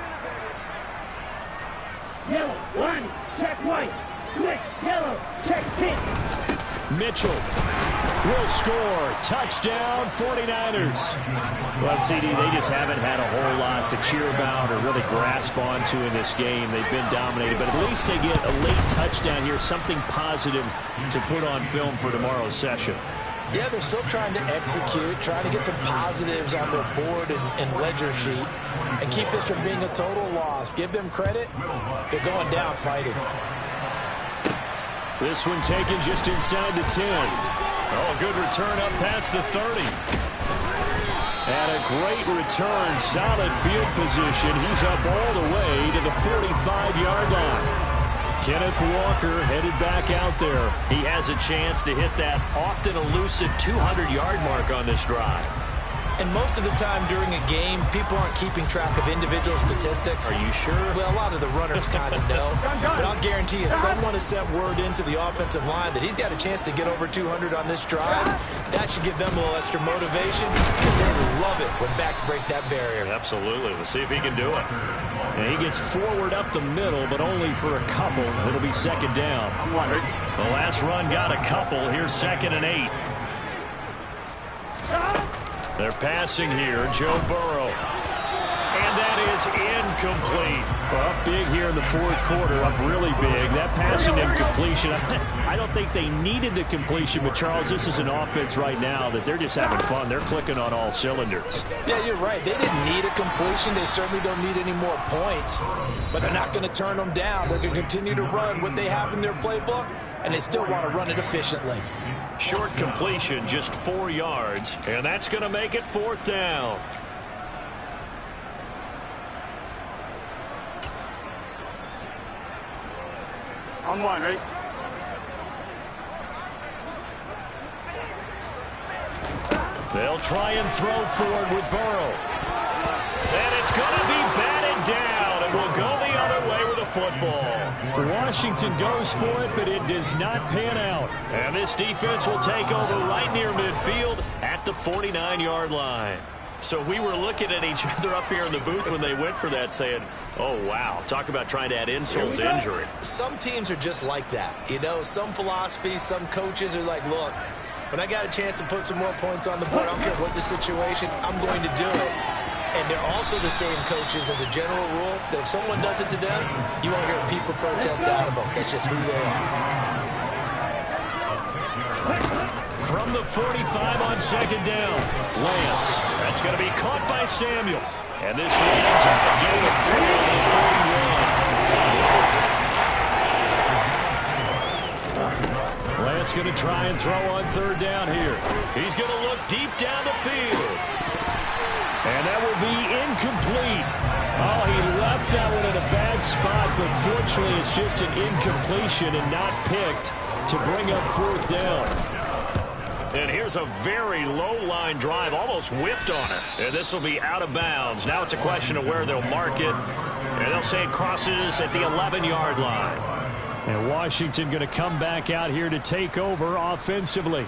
Yellow, 1, check white. Quick, yellow, check pink. Mitchell will score. Touchdown, 49ers. Well, CD, they just haven't had a whole lot to cheer about or really grasp onto in this game. They've been dominated, but at least they get a late touchdown here, something positive to put on film for tomorrow's session. Yeah, they're still trying to execute, trying to get some positives on their board and ledger sheet and keep this from being a total loss. Give them credit. They're going down fighting. This one taken just inside the 10. Oh, a good return up past the 30. And a great return, solid field position. He's up all the way to the 45-yard line. Kenneth Walker headed back out there. He has a chance to hit that often elusive 200-yard mark on this drive. And most of the time during a game, people aren't keeping track of individual statistics. Are you sure? Well, a lot of the runners kind of know. But I'll guarantee you, someone has sent word into the offensive line that he's got a chance to get over 200 on this drive. That should give them a little extra motivation, because they love it when backs break that barrier. Absolutely. Let's see if he can do it. And he gets forward up the middle, but only for a couple. It'll be second down. The last run got a couple. Here's 2nd and 8. They're passing here, Joe Burrow. And that is incomplete. Well, up big here in the fourth quarter, up really big. That passing incompletion, I don't think they needed the completion, but Charles, this is an offense right now that they're just having fun. They're clicking on all cylinders. Yeah, you're right. They didn't need a completion. They certainly don't need any more points. But they're not going to turn them down. They're going to continue to run what they have in their playbook, and they still want to run it efficiently. Short completion, just 4 yards, and that's going to make it 4th down. On one, ready? They'll try and throw forward with Burrow. And it's going to be batted down, and will go the other way with the football. Washington goes for it, but it does not pan out. And this defense will take over right near midfield at the 49-yard line. So we were looking at each other up here in the booth when they went for that, saying, oh, wow, talk about trying to add insult to injury. Some teams are just like that. You know, some philosophies, some coaches are like, look, when I got a chance to put some more points on the board, I don't care what the situation, I'm going to do it. And they're also the same coaches as a general rule that if someone does it to them, you won't hear people protest out of them. That's just who they are. From the 45 on second down, Lance. That's going to be caught by Samuel. And this lands a gain of 4 to the 41. Lance going to try and throw on third down here. He's going to look deep down the field. And that will be incomplete. Oh, he left that one in a bad spot, but fortunately it's just an incompletion and not picked to bring up 4th down. And here's a very low-line drive, almost whiffed on it. And this will be out of bounds. Now it's a question of where they'll mark it. And they'll say it crosses at the 11-yard line. And Washington going to come back out here to take over offensively.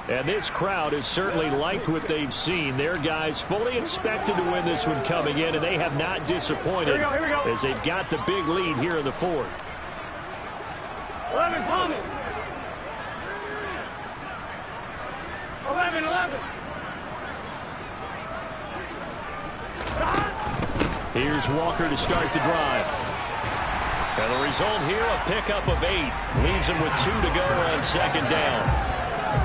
And this crowd has certainly liked what they've seen. Their guys fully expected to win this one coming in, and they have not disappointed Here we go. as they've got the big lead here in the fourth. 11, Thomas. 11. Here's Walker to start the drive. And the result here, a pickup of 8. Leaves them with 2 to go on second down.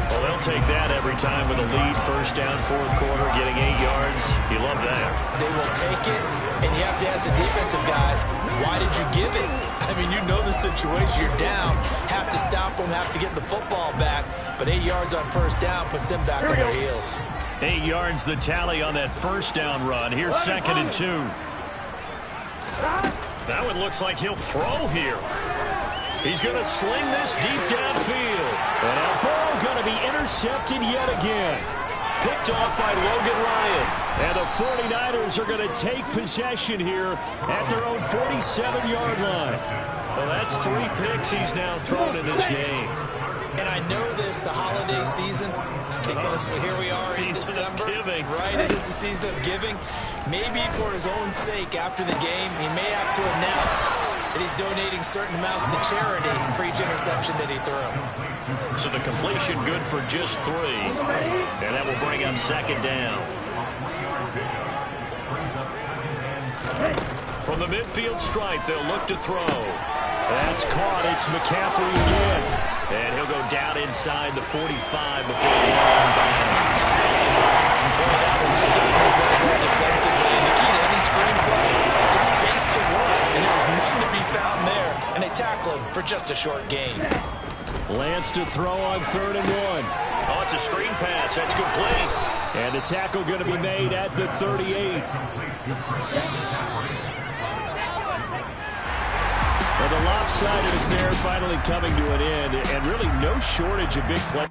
Well, they'll take that every time with a lead. First down, fourth quarter, getting 8 yards. You love that. They will take it, and you have to ask the defensive guys, why did you give it? I mean, you know the situation. You're down. Have to stop them, have to get the football back. But 8 yards on first down puts them back on their heels. 8 yards the tally on that first down run. Here's 2nd and 2. Now it looks like he'll throw here. He's going to sling this deep downfield. And now Burrow going to be intercepted yet again. Picked off by Logan Ryan. And the 49ers are going to take possession here at their own 47-yard line. Well, that's 3 picks he's now thrown in this game. And I know this, the holiday season, because here we are in December. Giving. Right, it is the season of giving. Maybe for his own sake after the game, he may have to announce that he's donating certain amounts to charity for each interception that he threw. So the completion good for just 3. And that will bring up second down. From the midfield stripe, they'll look to throw. That's caught. It's McCaffrey again. And he'll go down inside the 45 before the line bounds. Boy, that was certainly well defensively. And the key to any screenplay is space to work. And there was none to be found there. And they tackle him for just a short gain. Lance to throw on 3rd and 1. Oh, it's a screen pass. That's complete. And the tackle going to be made at the 38. Well, the lopsided affair finally coming to an end, and really no shortage of big play.